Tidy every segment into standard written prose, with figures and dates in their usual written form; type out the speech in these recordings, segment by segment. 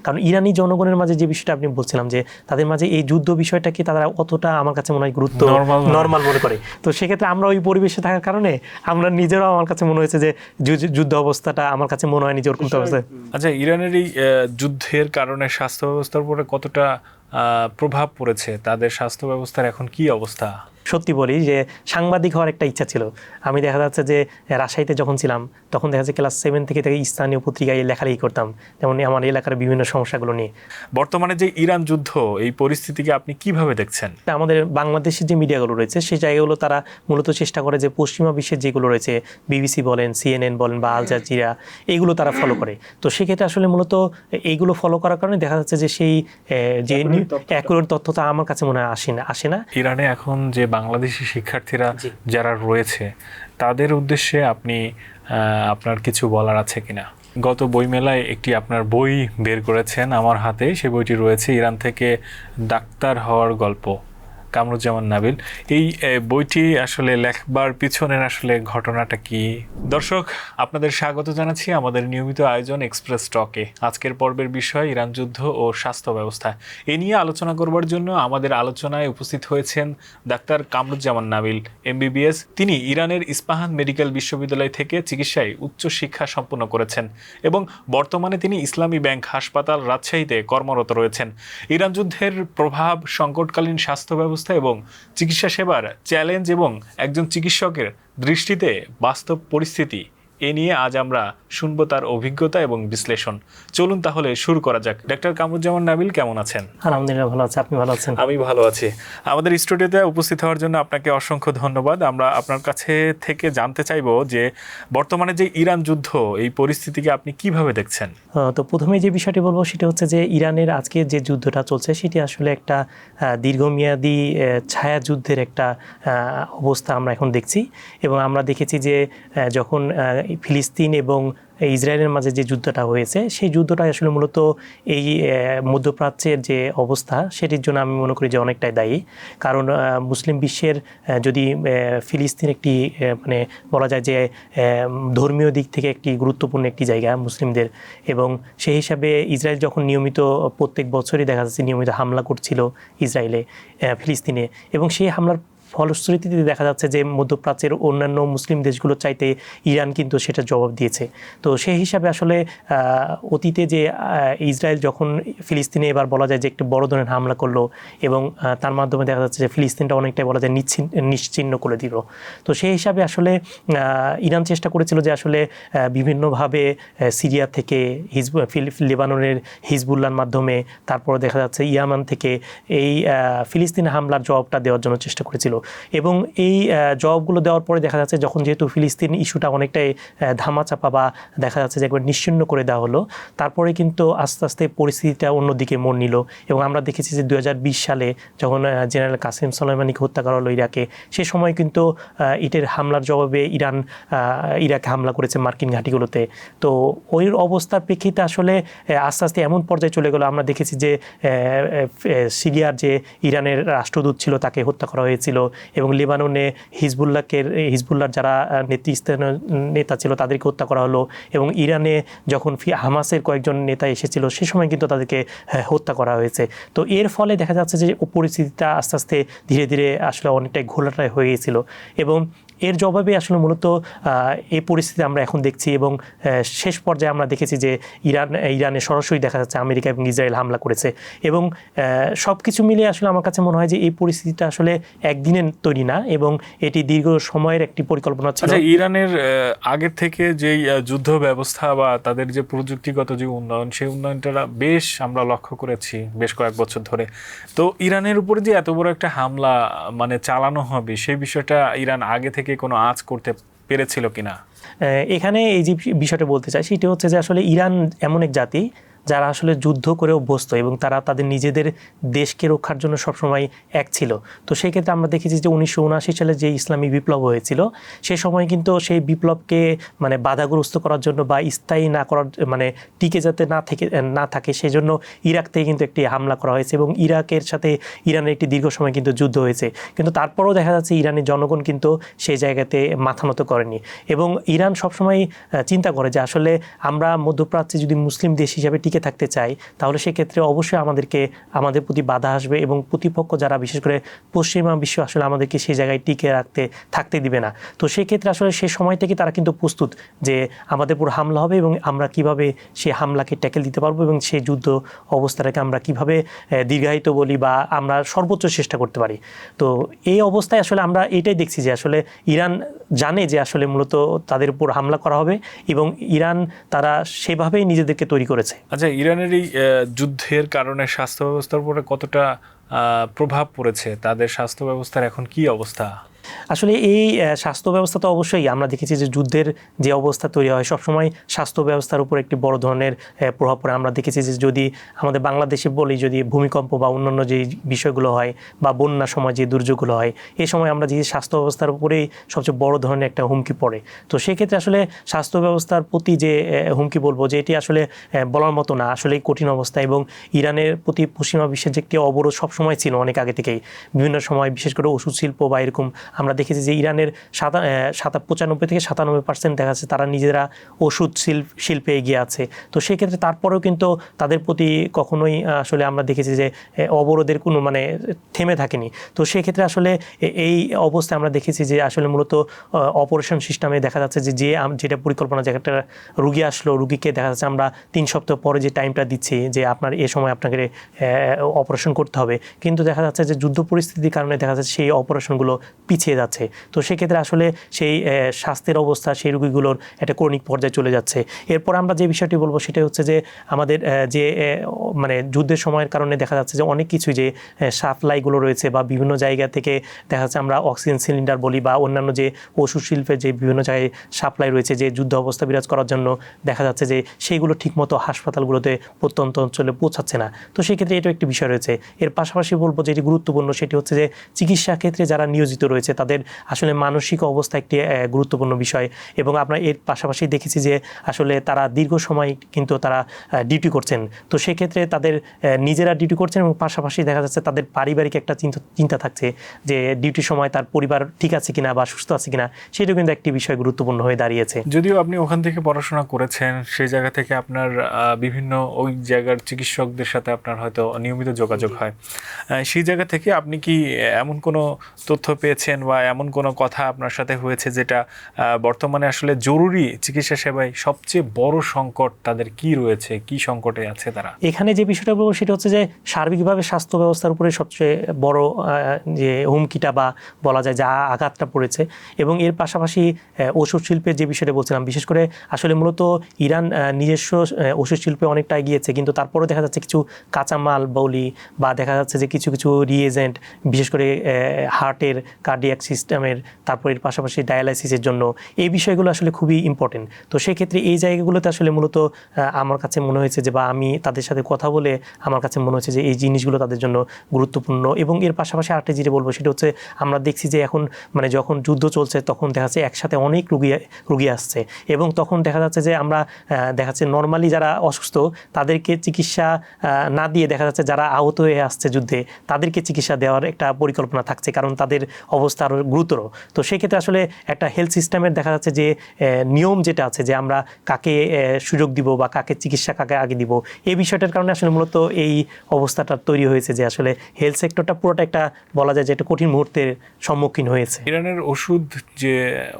কারণ ইরানি জনগণের মাঝে যে বিষয়টা আপনি বলছিলাম যে তাদের মাঝে এই যুদ্ধ বিষয়টাকে তারা অতটা আমার কাছে মনে হয় গুরুত্ব নর্মাল মনে করে। তো সেক্ষেত্রে আমরা ওই পরিবেশে থাকার কারণে আমরা নিজেরাও আমার কাছে মনে হয়েছে যে যুদ্ধ অবস্থাটা আমার কাছে মনে হয়নি যে ওরকম অবস্থা। আচ্ছা, ইরানের এই যুদ্ধের কারণে স্বাস্থ্য ব্যবস্থার উপরে কতটা প্রভাব পড়েছে? তাদের স্বাস্থ্য ব্যবস্থার এখন কি অবস্থা? সত্যি বলি যে সাংবাদিক হওয়ার একটা ইচ্ছা ছিল। আমি দেখা যাচ্ছে যে রাজশাহীতে যখন ছিলাম তখন দেখা যাচ্ছে ক্লাস 7 থেকে স্থানীয় পত্রিকায় লেখালেখি করতাম, যেমন আমার এলাকার বিভিন্ন সমস্যাগুলো নিয়ে। বর্তমানে যে ইরান যুদ্ধ, এই পরিস্থিতিকে আপনি কিভাবে দেখছেন? আমাদের বাংলাদেশের যে মিডিয়াগুলো রয়েছে সেই জায়গাগুলো তারা মূলত চেষ্টা করে যে পশ্চিমা বিশ্বের যেগুলো রয়েছে, বিবিসি বলেন, CNN বলেন বা আল জাজিরা, এইগুলো তারা ফলো করে। তো সেক্ষেত্রে আসলে মূলত এইগুলো ফলো করার কারণে দেখা যাচ্ছে যে সেই যে অ্যাকুরেট তথ্যটা আমার কাছে মনে হয় আসে না। ইরানে এখন যে বাংলাদেশি শিক্ষার্থীরা যারা রয়েছে তাদের উদ্দেশ্যে আপনি আপনার কিছু বলার আছে কিনা? গত বইমেলায় একটি আপনার বই বের করেছেন আমার হাতে, সেই বইটি রয়েছে ইরান থেকে ডাক্তার হওয়ার গল্প, কামরুজ্জামান নাবিল। এই বইটি আসলে লেখবার পিছনের আসলে ঘটনাটা কি? দর্শক, আপনাদের স্বাগত জানাচ্ছি আমাদের নিয়মিত আয়োজন এক্সপ্রেস টকে। আজকের পর্বের বিষয় ইরান যুদ্ধ ও স্বাস্থ্য ব্যবস্থা। এ নিয়ে আলোচনা করবার জন্য আমাদের আলোচনায় উপস্থিত হয়েছেন ডাক্তার কামরুজ্জামান নাবিল, MBBS। তিনি ইরানের ইস্পাহান মেডিকেল বিশ্ববিদ্যালয় থেকে চিকিৎসায় উচ্চ শিক্ষা সম্পন্ন করেছেন এবং বর্তমানে তিনি ইসলামী ব্যাংক হাসপাতাল রাজশাহীতে কর্মরত রয়েছেন। ইরান যুদ্ধের প্রভাব, সংকটকালীন স্বাস্থ্য ব্যবস্থা এবং চিকিৎসা সেবার চ্যালেঞ্জ এবং একজন চিকিৎসকের দৃষ্টিতে বাস্তব পরিস্থিতি, এ নিয়ে আজ আমরা শুনবো তার অভিজ্ঞতা এবং বিশ্লেষণ। চলুন তাহলে শুরু করা যাক। ডাক্তার কামরুজ্জামান নাবিল, কেমন আছেন? আলহামদুলিল্লাহ ভালো আছি, আপনি ভালো আছেন? আমি ভালো আছি। আমাদের স্টুডিওতে উপস্থিত হওয়ার জন্য আপনাকে অসংখ্য ধন্যবাদ। আমরা আপনার কাছে থেকে জানতে চাইবো যে বর্তমানে যে ইরান যুদ্ধ, এই পরিস্থিতিকে আপনি কিভাবে দেখছেন? তো প্রথমে যে বিষয়টি বলবো সেটা হচ্ছে যে ইরানের আজকে যে যুদ্ধটা চলছে সেটি আসলে একটা দীর্ঘমেয়াদী ছায়া যুদ্ধের একটা অবস্থা আমরা এখন দেখছি। এবং আমরা দেখেছি যে যখন ফিলিস্তিন এবং ইসরায়েলের মাঝে যে যুদ্ধটা হয়েছে সেই যুদ্ধটা আসলে মূলত এই মধ্যপ্রাচ্যের যে অবস্থা সেটির জন্য আমি মনে করি যে অনেকটাই দায়ী। কারণ মুসলিম বিশ্বের যদি ফিলিস্তিন একটি মানে বলা যায় যে ধর্মীয় দিক থেকে একটি গুরুত্বপূর্ণ একটি জায়গা মুসলিমদের, এবং সেই হিসাবে ইসরায়েল যখন নিয়মিত প্রত্যেক বছরই দেখা যাচ্ছে নিয়মিত হামলা করছিল ইসরায়েলে ফিলিস্তিনে, এবং সেই হামলার ফলশ্রুতিতে দেখা যাচ্ছে যে মধ্যপ্রাচ্যের অন্যান্য মুসলিম দেশগুলোর চাইতে ইরান কিন্তু সেটা জবাব দিয়েছে। তো সেই হিসাবে আসলে অতীতে যে ইসরায়েল যখন ফিলিস্তিনে এবার বলা যায় যে একটু বড় ধরনের হামলা করলো এবং তার মাধ্যমে দেখা যাচ্ছে যে ফিলিস্তিনটা অনেকটাই বলা যায় নিশ্চিহ্ন করে দিল। তো সেই হিসাবে আসলে ইরান চেষ্টা করেছিল যে আসলে বিভিন্নভাবে সিরিয়া থেকে লেবাননের হিজবুল্লাহর মাধ্যমে, তারপর দেখা যাচ্ছে ইয়ামান থেকে এই ফিলিস্তিন হামলার জবাবটা দেওয়ার জন্য চেষ্টা করেছিল। এবং এই জবাবগুলো দেওয়ার পরে দেখা যাচ্ছে যখন যেহেতু ফিলিস্তিন ইস্যুটা অনেকটাই ধামাচাপা বা দেখা যাচ্ছে যে একবার নিশ্চিহ্ন করে দেওয়া হলো, তারপরে কিন্তু আস্তে আস্তে পরিস্থিতিটা অন্যদিকে মোড় নিল। এবং আমরা দেখেছি যে 2020 সালে যখন জেনারেল কাসেম সোলাইমানিকে হত্যা করা হলো ইরাকে, সে সময় কিন্তু ইটের হামলার জবাবে ইরাকে হামলা করেছে মার্কিন ঘাঁটিগুলোতে। তো ওই অবস্থার প্রেক্ষিতে আসলে আস্তে আস্তে এমন পর্যায়ে চলে গেল, আমরা দেখেছি যে সিরিয়ার যে ইরানের রাষ্ট্রদূত ছিল তাকে হত্যা করা হয়েছিল, এবং লেবাননে হিজবুল্লাহর যারা নেতৃস্থানীয় নেতা ছিল তাদেরকে হত্যা করা হলো, এবং ইরানে যখন হামাসের কয়েকজন নেতা এসেছিল সে সময় কিন্তু তাদেরকে হত্যা করা হয়েছে। তো এর ফলে দেখা যাচ্ছে যে পরিস্থিতিটা আস্তে আস্তে ধীরে ধীরে আসলে অনেকটাই ঘোলাটাই হয়ে গিয়েছিল, এবং এর জবাবে আসলে মূলত এই পরিস্থিতি আমরা এখন দেখছি। এবং শেষ পর্যায়ে আমরা দেখেছি যে ইরানে সরাসরি দেখা যাচ্ছে আমেরিকা এবং ইসরায়েল হামলা করেছে, এবং সব কিছু মিলিয়ে আসলে আমার কাছে মনে হয় যে এই পরিস্থিতিটা আসলে একদিনের তৈরি না, এবং এটি দীর্ঘ সময়ের একটি পরিকল্পনা ছিল। আচ্ছা, ইরানের আগের থেকে যে যুদ্ধ ব্যবস্থা বা তাদের যে প্রযুক্তিগত যে উন্নয়ন, সেই উন্নয়নটা বেশ আমরা লক্ষ্য করেছি বেশ কয়েক বছর ধরে। তো ইরানের উপরে যে এত বড় একটা হামলা মানে চালানো হবে, সেই বিষয়টা ইরান আগে থেকে কোনো আঁচ করতে পেরেছিল কিনা? এখানে এই যে বিষয়টা বলতে চাই সেটি হচ্ছে যে আসলে ইরান এমন এক জাতি যারা আসলে যুদ্ধ করে অভ্যস্ত, এবং তারা তাদের নিজেদের দেশকে রক্ষার জন্য সবসময় এক ছিল। তো সেই ক্ষেত্রে আমরা দেখেছি যে 1979 সালে যে ইসলামী বিপ্লব হয়েছিল সে সময় কিন্তু সেই বিপ্লবকে মানে বাধাগ্রস্ত করার জন্য বা স্থায়ী না করার মানে টিকে যাতে না থাকে সেই জন্য ইরাক থেকে কিন্তু একটি হামলা করা হয়েছে, এবং ইরাকের সাথে ইরানের একটি দীর্ঘ সময় কিন্তু যুদ্ধ হয়েছে। কিন্তু তারপরেও দেখা যাচ্ছে ইরানের জনগণ কিন্তু সেই জায়গাতে মাথা নত করেনি, এবং ইরান সবসময় চিন্তা করে যে আসলে আমরা মধ্যপ্রাচ্যে যদি মুসলিম দেশ হিসাবে টিকে টিকে থাকতে চাই, তাহলে সেক্ষেত্রে অবশ্যই আমাদের প্রতি বাধা আসবে এবং প্রতিপক্ষ যারা বিশেষ করে পশ্চিমা বিশ্ব আসলে আমাদেরকে সেই জায়গায় টিকে থাকতে দিবে না। তো সেক্ষেত্রে আসলে সে সময় থেকে তারা কিন্তু প্রস্তুত যে আমাদের উপর হামলা হবে এবং আমরা কিভাবে সেই হামলাকে ট্যাকেল দিতে পারবো এবং সেই যুদ্ধ অবস্থাটাকে আমরা কিভাবে দীর্ঘায়িত বলি বা আমরা সর্বোচ্চ চেষ্টা করতে পারি। তো এই অবস্থায় আসলে আমরা এটাই দেখছি যে আসলে ইরান জানে যে আসলে মূলত তাদের উপর হামলা করা হবে এবং ইরান তারা সেভাবেই নিজেদেরকে তৈরি করেছে। আচ্ছা, ইরানের এই যুদ্ধের কারণে স্বাস্থ্য ব্যবস্থার উপরে কতটা প্রভাব পড়েছে? তাদের স্বাস্থ্য ব্যবস্থার এখন কি অবস্থা? আসলে এই স্বাস্থ্য ব্যবস্থা তো অবশ্যই আমরা দেখেছি যে যুদ্ধের যে অবস্থা তৈরি হয় সবসময় স্বাস্থ্য ব্যবস্থার উপর একটি বড় ধরনের প্রভাব পড়ে। আমরা দেখেছি যে যদি আমাদের বাংলাদেশে বলি, যদি ভূমিকম্প বা অন্যান্য যে বিষয়গুলো হয় বা বন্যার সময় যে দুর্যোগগুলো হয়, এই সময় আমরা যে স্বাস্থ্য ব্যবস্থার উপরেই সবচেয়ে বড় ধরনের একটা হুমকি পড়ে। তো সেক্ষেত্রে আসলে স্বাস্থ্য ব্যবস্থার প্রতি যে হুমকি বলবো যে এটি আসলে বলার মতো না, আসলেই কঠিন অবস্থা। এবং ইরানের প্রতি পশ্চিমা বিশ্বের যে একটি অবরোধ সবসময় ছিল অনেক আগে থেকেই, বিভিন্ন সময় বিশেষ করে ওষুধ শিল্প বা এরকম আমরা দেখেছি যে ইরানের 95 থেকে 97% দেখা যাচ্ছে তারা নিজেরা ওষুধ শিল্পে এগিয়ে আছে। তো সেক্ষেত্রে তারপরেও কিন্তু তাদের প্রতি কখনোই আসলে আমরা দেখেছি যে অবরোধের কোনো মানে থেমে থাকেনি। তো সেক্ষেত্রে আসলে এই অবস্থায় আমরা দেখেছি যে আসলে মূলত অপারেশন সিস্টেমে দেখা যাচ্ছে যে যেটা পরিকল্পনা, যে একটা রুগী আসলো, রুগীকে দেখা যাচ্ছে আমরা 3 সপ্তাহ পরে যে টাইমটা দিচ্ছি যে আপনার এ সময় আপনাকে অপারেশন করতে হবে, কিন্তু দেখা যাচ্ছে যে যুদ্ধ পরিস্থিতির কারণে দেখা যাচ্ছে সেই অপারেশনগুলো পিছিয়ে যাচ্ছে। তো সেক্ষেত্রে আসলে সেই স্বাস্থ্যের অবস্থা সেই রোগীগুলোর একটা ক্রনিক পর্যায়ে চলে যাচ্ছে। এরপর আমরা যে বিষয়টি বলবো সেটা হচ্ছে যে আমাদের যে মানে যুদ্ধের সময়ের কারণে দেখা যাচ্ছে যে অনেক কিছু যে সাপ্লাইগুলো রয়েছে বা বিভিন্ন জায়গা থেকে দেখা যাচ্ছে আমরা অক্সিজেন সিলিন্ডার বলি বা অন্যান্য যে ওষুধ শিল্পের যে বিভিন্ন জায়গায় সাপ্লাই রয়েছে যে যুদ্ধ অবস্থা বিরাজ করার জন্য, দেখা যাচ্ছে যে সেইগুলো ঠিকমতো হাসপাতালগুলোতে প্রত্যন্ত অঞ্চলে পৌঁছাচ্ছে না। তো সেক্ষেত্রে এটাও একটি বিষয় রয়েছে। এর পাশাপাশি বলবো যেটি গুরুত্বপূর্ণ সেটি হচ্ছে যে চিকিৎসা ক্ষেত্রে যারা নিয়োজিত রয়েছে তাদের আসলে মানসিক অবস্থা একটি গুরুত্বপূর্ণ বিষয়। এবং আমরা এর পাশাপাশি দেখেছি যে আসলে তারা দীর্ঘ সময় কিন্তু তারা ডিউটি করছেন। তো সেক্ষেত্রে তাদের নিজেরা ডিউটি করছেন এবং পাশাপাশি দেখা যাচ্ছে তাদের পারিবারিক একটা চিন্তা থাকছে যে ডিউটির সময় তার পরিবার ঠিক আছে কিনা বা সুস্থ আছে কিনা, সেটাও কিন্তু একটি বিষয় গুরুত্বপূর্ণ হয়ে দাঁড়িয়েছে। যদিও আপনি ওখান থেকে পড়াশোনা করেছেন, সেই জায়গা থেকে আপনার বিভিন্ন ওই জায়গার চিকিৎসকদের সাথে আপনার হয়তো নিয়মিত যোগাযোগ হয়, সেই জায়গা থেকে আপনি কি এমন কোনো তথ্য পেয়েছেন বা এমন কোনো কথা আপনার সাথে হয়েছে যেটা বর্তমানে আসলে জরুরি চিকিৎসা সেবায় সবচেয়ে বড় সংকট তাদের কি রয়েছে, কি সংকটে আছে তারা? এখানে যে বিষয়টা বলবো সেটা হচ্ছে যে সার্বিকভাবে স্বাস্থ্য ব্যবস্থার উপরে সবচেয়ে বড় যে হুমকিটা বা বলা যায় যা আঘাতটা পড়েছে। এবং এর পাশাপাশি ওষুধ শিল্পের যে বিষয়টা বলছিলাম, বিশেষ করে আসলে মূলত ইরান নিজস্ব ওষুধ শিল্পে অনেকটা এগিয়েছে, কিন্তু তারপরেও দেখা যাচ্ছে কিছু কাঁচামাল বলি বা দেখা যাচ্ছে যে কিছু কিছু রিএজেন্ট বিশেষ করে হার্টের কার্ডিয়াক সিস্টেমের, তারপর এর পাশাপাশি ডায়ালাইসিসের জন্য এই বিষয়গুলো আসলে খুবই ইম্পর্টেন্ট। তো সেক্ষেত্রে এই জায়গাগুলোতে আসলে মূলত আমার কাছে মনে হয়েছে যে বা আমি তাদের সাথে কথা বলে আমার কাছে মনে হচ্ছে যে এই জিনিসগুলো তাদের জন্য গুরুত্বপূর্ণ। এবং এর পাশাপাশি আরেকটা যেটা বলবো সেটা হচ্ছে আমরা দেখছি যে এখন মানে যখন যুদ্ধ চলছে তখন দেখা যাচ্ছে একসাথে অনেক রুগী আসছে এবং তখন দেখা যাচ্ছে যে আমরা দেখা যাচ্ছে নর্মালি যারা অসুস্থ তাদেরকে চিকিৎসা না দিয়ে দেখা যাচ্ছে যারা আহত হয়ে আসছে যুদ্ধে তাদেরকে চিকিৎসা দেওয়ার একটা পরিকল্পনা থাকছে, কারণ তাদের অবস্থা আরও গুরুতর। তো সেক্ষেত্রে আসলে একটা হেলথ সিস্টেমের দেখা যাচ্ছে যে নিয়ম যেটা আছে যে আমরা কাকে সুযোগ দিব বা কাকে চিকিৎসা কাকে আগে দিব, এই বিষয়টার কারণে আসলে মূলত এই অবস্থাটা তৈরি হয়েছে যে আসলে হেলথ সেক্টরটা পুরোটা একটা বলা যায় যে একটা কঠিন মুহূর্তের সম্মুখীন হয়েছে। ইরানের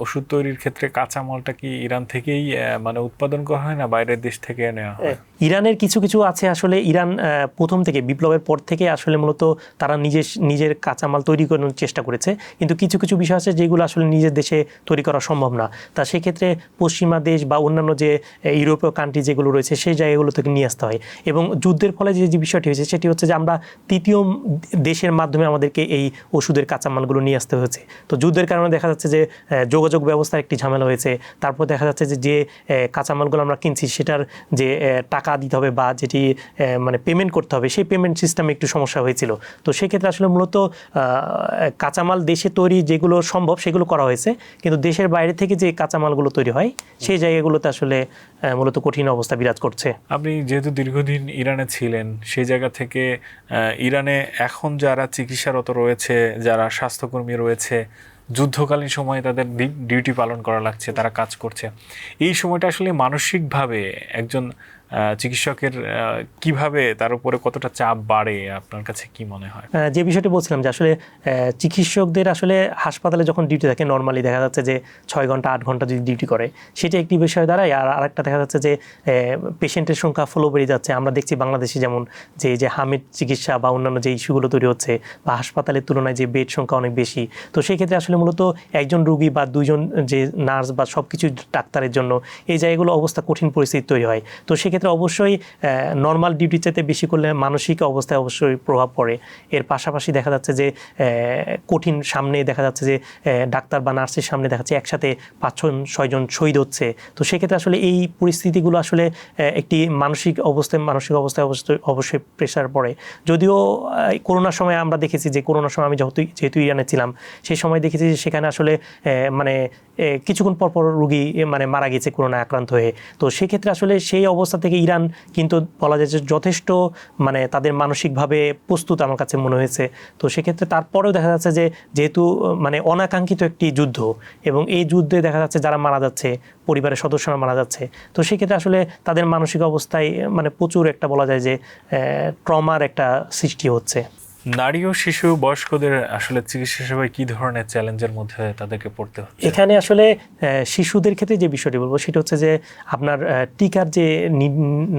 ওষুধ তৈরির ক্ষেত্রে কাঁচামালটা কি ইরান থেকেই মানে উৎপাদন করা হয় না বাইরের দেশ থেকে নেওয়া হয়? ইরানের কিছু কিছু আছে, আসলে ইরান প্রথম থেকে বিপ্লবের পর থেকে আসলে মূলত তারা নিজের কাঁচামাল তৈরি করার চেষ্টা করেছে, কিন্তু কিছু কিছু বিষয় আছে যেগুলো আসলে নিজের দেশে তৈরি করা সম্ভব না। তা সেক্ষেত্রে পশ্চিমা দেশ বা অন্যান্য যে ইউরোপীয় কান্ট্রি যেগুলো রয়েছে সেই জায়গাগুলো থেকে নিয়ে আসতে হয়। এবং যুদ্ধের ফলে যে বিষয়টি হয়েছে সেটি হচ্ছে যে আমরা তৃতীয় দেশের মাধ্যমে আমাদেরকে এই ওষুধের কাঁচামালগুলো নিয়ে আসতে হয়েছে। তো যুদ্ধের কারণে দেখা যাচ্ছে যে যোগাযোগ ব্যবস্থার একটি ঝামেলা হয়েছে। তারপর দেখা যাচ্ছে যে কাঁচামালগুলো আমরা কিনছি সেটার যে টাকা দিতে হবে বা যেটি মানে পেমেন্ট করতে হবে সেই পেমেন্ট সিস্টেমে একটু সমস্যা হয়েছিল। তো সেক্ষেত্রে আসলে মূলত কাঁচামাল দেশে তৈরি যেগুলো সম্ভব সেগুলো করা হয়েছে, কিন্তু দেশের বাইরে থেকে যে কাঁচামালগুলো তৈরি হয় সেই জায়গাগুলোতে আসলে মূলত কঠিন অবস্থা বিরাজ করছে। আপনি যেহেতু দীর্ঘদিন ইরানে ছিলেন, সেই জায়গা থেকে ইরানে এখন যারা চিকিৎসারত রয়েছে, যারা স্বাস্থ্যকর্মী রয়েছে, যুদ্ধকালীন সময়ে তাদের ডিউটি পালন করা লাগছে, তারা কাজ করছে, এই সময়টা আসলে মানসিকভাবে একজন চিকিৎসকের কিভাবে তার উপরে কতটা চাপ বাড়ে আপনার কাছে কি মনে হয়? যে বিষয়টি বলছিলাম যে আসলে চিকিৎসকদের আসলে হাসপাতালে যখন ডিউটি থাকে নর্মালি দেখা যাচ্ছে যে 6 ঘন্টা 8 ঘন্টা যদি ডিউটি করে সেটা একটি বিষয় দাঁড়ায়। আর আরেকটা দেখা যাচ্ছে যে পেশেন্টের সংখ্যা ফলো বেড়ে যাচ্ছে। আমরা দেখছি বাংলাদেশে যেমন যে হামের চিকিৎসা বা অন্যান্য যে ইস্যুগুলো তৈরি হচ্ছে বা হাসপাতালের তুলনায় যে বেড সংখ্যা অনেক বেশি, তো সেই ক্ষেত্রে আসলে মূলত একজন রুগী বা দুইজন যে নার্স বা সব কিছু ডাক্তারের জন্য এই জায়গাগুলো অবস্থা কঠিন পরিস্থিতি তৈরি হয়। তো সেক্ষেত্রে অবশ্যই নর্মাল ডিউটির চাইতে বেশি করলে মানসিক অবস্থায় অবশ্যই প্রভাব পড়ে। এর পাশাপাশি দেখা যাচ্ছে যে কঠিন সামনে দেখা যাচ্ছে যে ডাক্তার বা নার্সের সামনে দেখা যাচ্ছে একসাথে 5-6 জন শহীদ হচ্ছে। তো সেক্ষেত্রে আসলে এই পরিস্থিতিগুলো আসলে একটি মানসিক অবস্থায় অবশ্যই প্রেশার পড়ে। যদিও করোনার সময় আমরা দেখেছি যে করোনার সময় আমি যেহেতু ইরানে ছিলাম সেই সময় দেখেছি যে সেখানে আসলে মানে কিছুক্ষণ পরপর রুগী মানে মারা গেছে করোনা আক্রান্ত হয়ে। তো সেক্ষেত্রে আসলে সেই অবস্থা থেকে ইরান কিন্তু বলা যায় যে যথেষ্ট মানে তাদের মানসিকভাবে প্রস্তুত আমার কাছে মনে হয়েছে। তো সেক্ষেত্রে তারপরেও দেখা যাচ্ছে যে যেহেতু মানে অনাকাঙ্ক্ষিত একটি যুদ্ধ এবং এই যুদ্ধে দেখা যাচ্ছে যারা মারা যাচ্ছে পরিবারের সদস্যরা মারা যাচ্ছে, তো সেক্ষেত্রে আসলে তাদের মানসিক অবস্থায় মানে প্রচুর একটা বলা যায় যে ট্রমার একটা সৃষ্টি হচ্ছে। নারী ও শিশু বয়স্কদের আসলে চিকিৎসা সেবায় কি ধরনের চ্যালেঞ্জের মধ্যে তাদেরকে পড়তে হচ্ছে? এখানে আসলে শিশুদের ক্ষেত্রে যে বিষয়টি বলবো সেটা হচ্ছে যে আপনার টিকার যে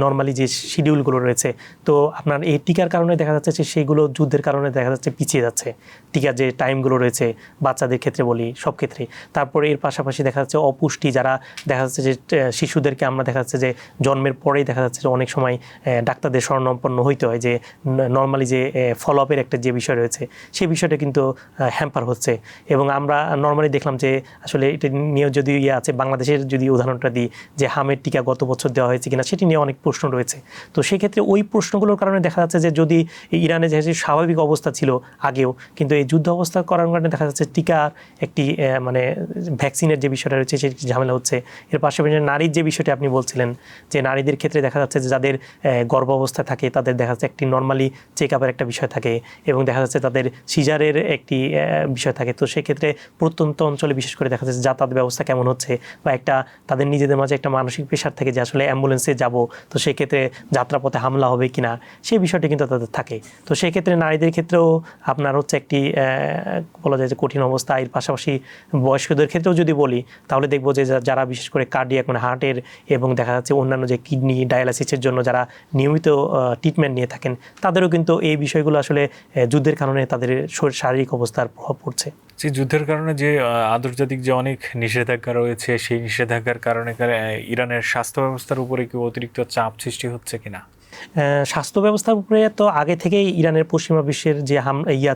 নর্মালি যে শিডিউলগুলো রয়েছে, তো আপনার এই টিকার কারণে দেখা যাচ্ছে যে সেইগুলো যুদ্ধের কারণে দেখা যাচ্ছে পিছিয়ে যাচ্ছে। টিকার যে টাইমগুলো রয়েছে বাচ্চাদের ক্ষেত্রে বলি সব ক্ষেত্রে। তারপরে এর পাশাপাশি দেখা যাচ্ছে অপুষ্টি, যারা দেখা যাচ্ছে যে শিশুদেরকে আমরা দেখা যাচ্ছে যে জন্মের পরেই দেখা যাচ্ছে যে অনেক সময় ডাক্তারদের শরণাপন্ন হইতে হয় যে নর্মালি যে ফলো আপের একটা যে বিষয় রয়েছে সেই বিষয়টা কিন্তু হ্যাম্পার হচ্ছে। এবং আমরা নর্মালি দেখলাম যে আসলে এটা নিয়ে যদি আছে বাংলাদেশের যদি উদাহরণটা দিই যে হামের টিকা গত বছর দেওয়া হয়েছে কিনা সেটি নিয়ে অনেক প্রশ্ন রয়েছে। তো সেক্ষেত্রে ওই প্রশ্নগুলোর কারণে দেখা যাচ্ছে যে যদি ইরানে যে স্বাভাবিক অবস্থা ছিল আগেও, কিন্তু এই যুদ্ধ অবস্থা করার কারণে দেখা যাচ্ছে টিকার একটি মানে ভ্যাকসিনের যে বিষয়টা রয়েছে সেটি ঝামেলা হচ্ছে। এর পাশাপাশি নারীর যে বিষয়টি আপনি বলছিলেন যে নারীদের ক্ষেত্রে দেখা যাচ্ছে যে যাদের গর্ভ অবস্থা থাকে তাদের দেখা যাচ্ছে একটি নর্মালি চেক আপের একটা বিষয় থাকে এবং দেখা যাচ্ছে তাদের সিজারের একটি বিষয় থাকে। তো সেক্ষেত্রে প্রত্যন্ত অঞ্চলে বিশেষ করে দেখা যাচ্ছে যাতায়াত ব্যবস্থা কেমন হচ্ছে বা একটা তাদের নিজেদের মাঝে একটা মানসিক প্রেশার থাকে যে আসলে অ্যাম্বুলেন্সে যাব, তো সেক্ষেত্রে যাত্রাপথে হামলা হবে কিনা সেই বিষয়টি কিন্তু তাদের থাকে। তো সেক্ষেত্রে নারীদের ক্ষেত্রেও আপনার হচ্ছে একটি বলা যায় যে কঠিন অবস্থা। এর পাশাপাশি বয়স্কদের ক্ষেত্রেও যদি বলি তাহলে দেখবো যে যারা বিশেষ করে কার্ডিয়াক মানে হার্টের এবং দেখা যাচ্ছে অন্যান্য যে কিডনি ডায়ালাইসিসের জন্য যারা নিয়মিত ট্রিটমেন্ট নিয়ে থাকেন তাদেরও কিন্তু এই বিষয়গুলো আসলে যুদ্ধের কারণে তাদের শারীরিক অবস্থার প্রভাব পড়ছে। যে যুদ্ধের কারণে যে আন্তর্জাতিক যে অনেক নিষেধাজ্ঞা রয়েছে সেই নিষেধাজ্ঞার কারণে ইরানের স্বাস্থ্য ব্যবস্থার উপরে কি অতিরিক্ত চাপ সৃষ্টি হচ্ছে কিনা? স্বাস্থ্য ব্যবস্থার উপরে তো আগে থেকেই ইরানের পশ্চিমা বিশ্বের যে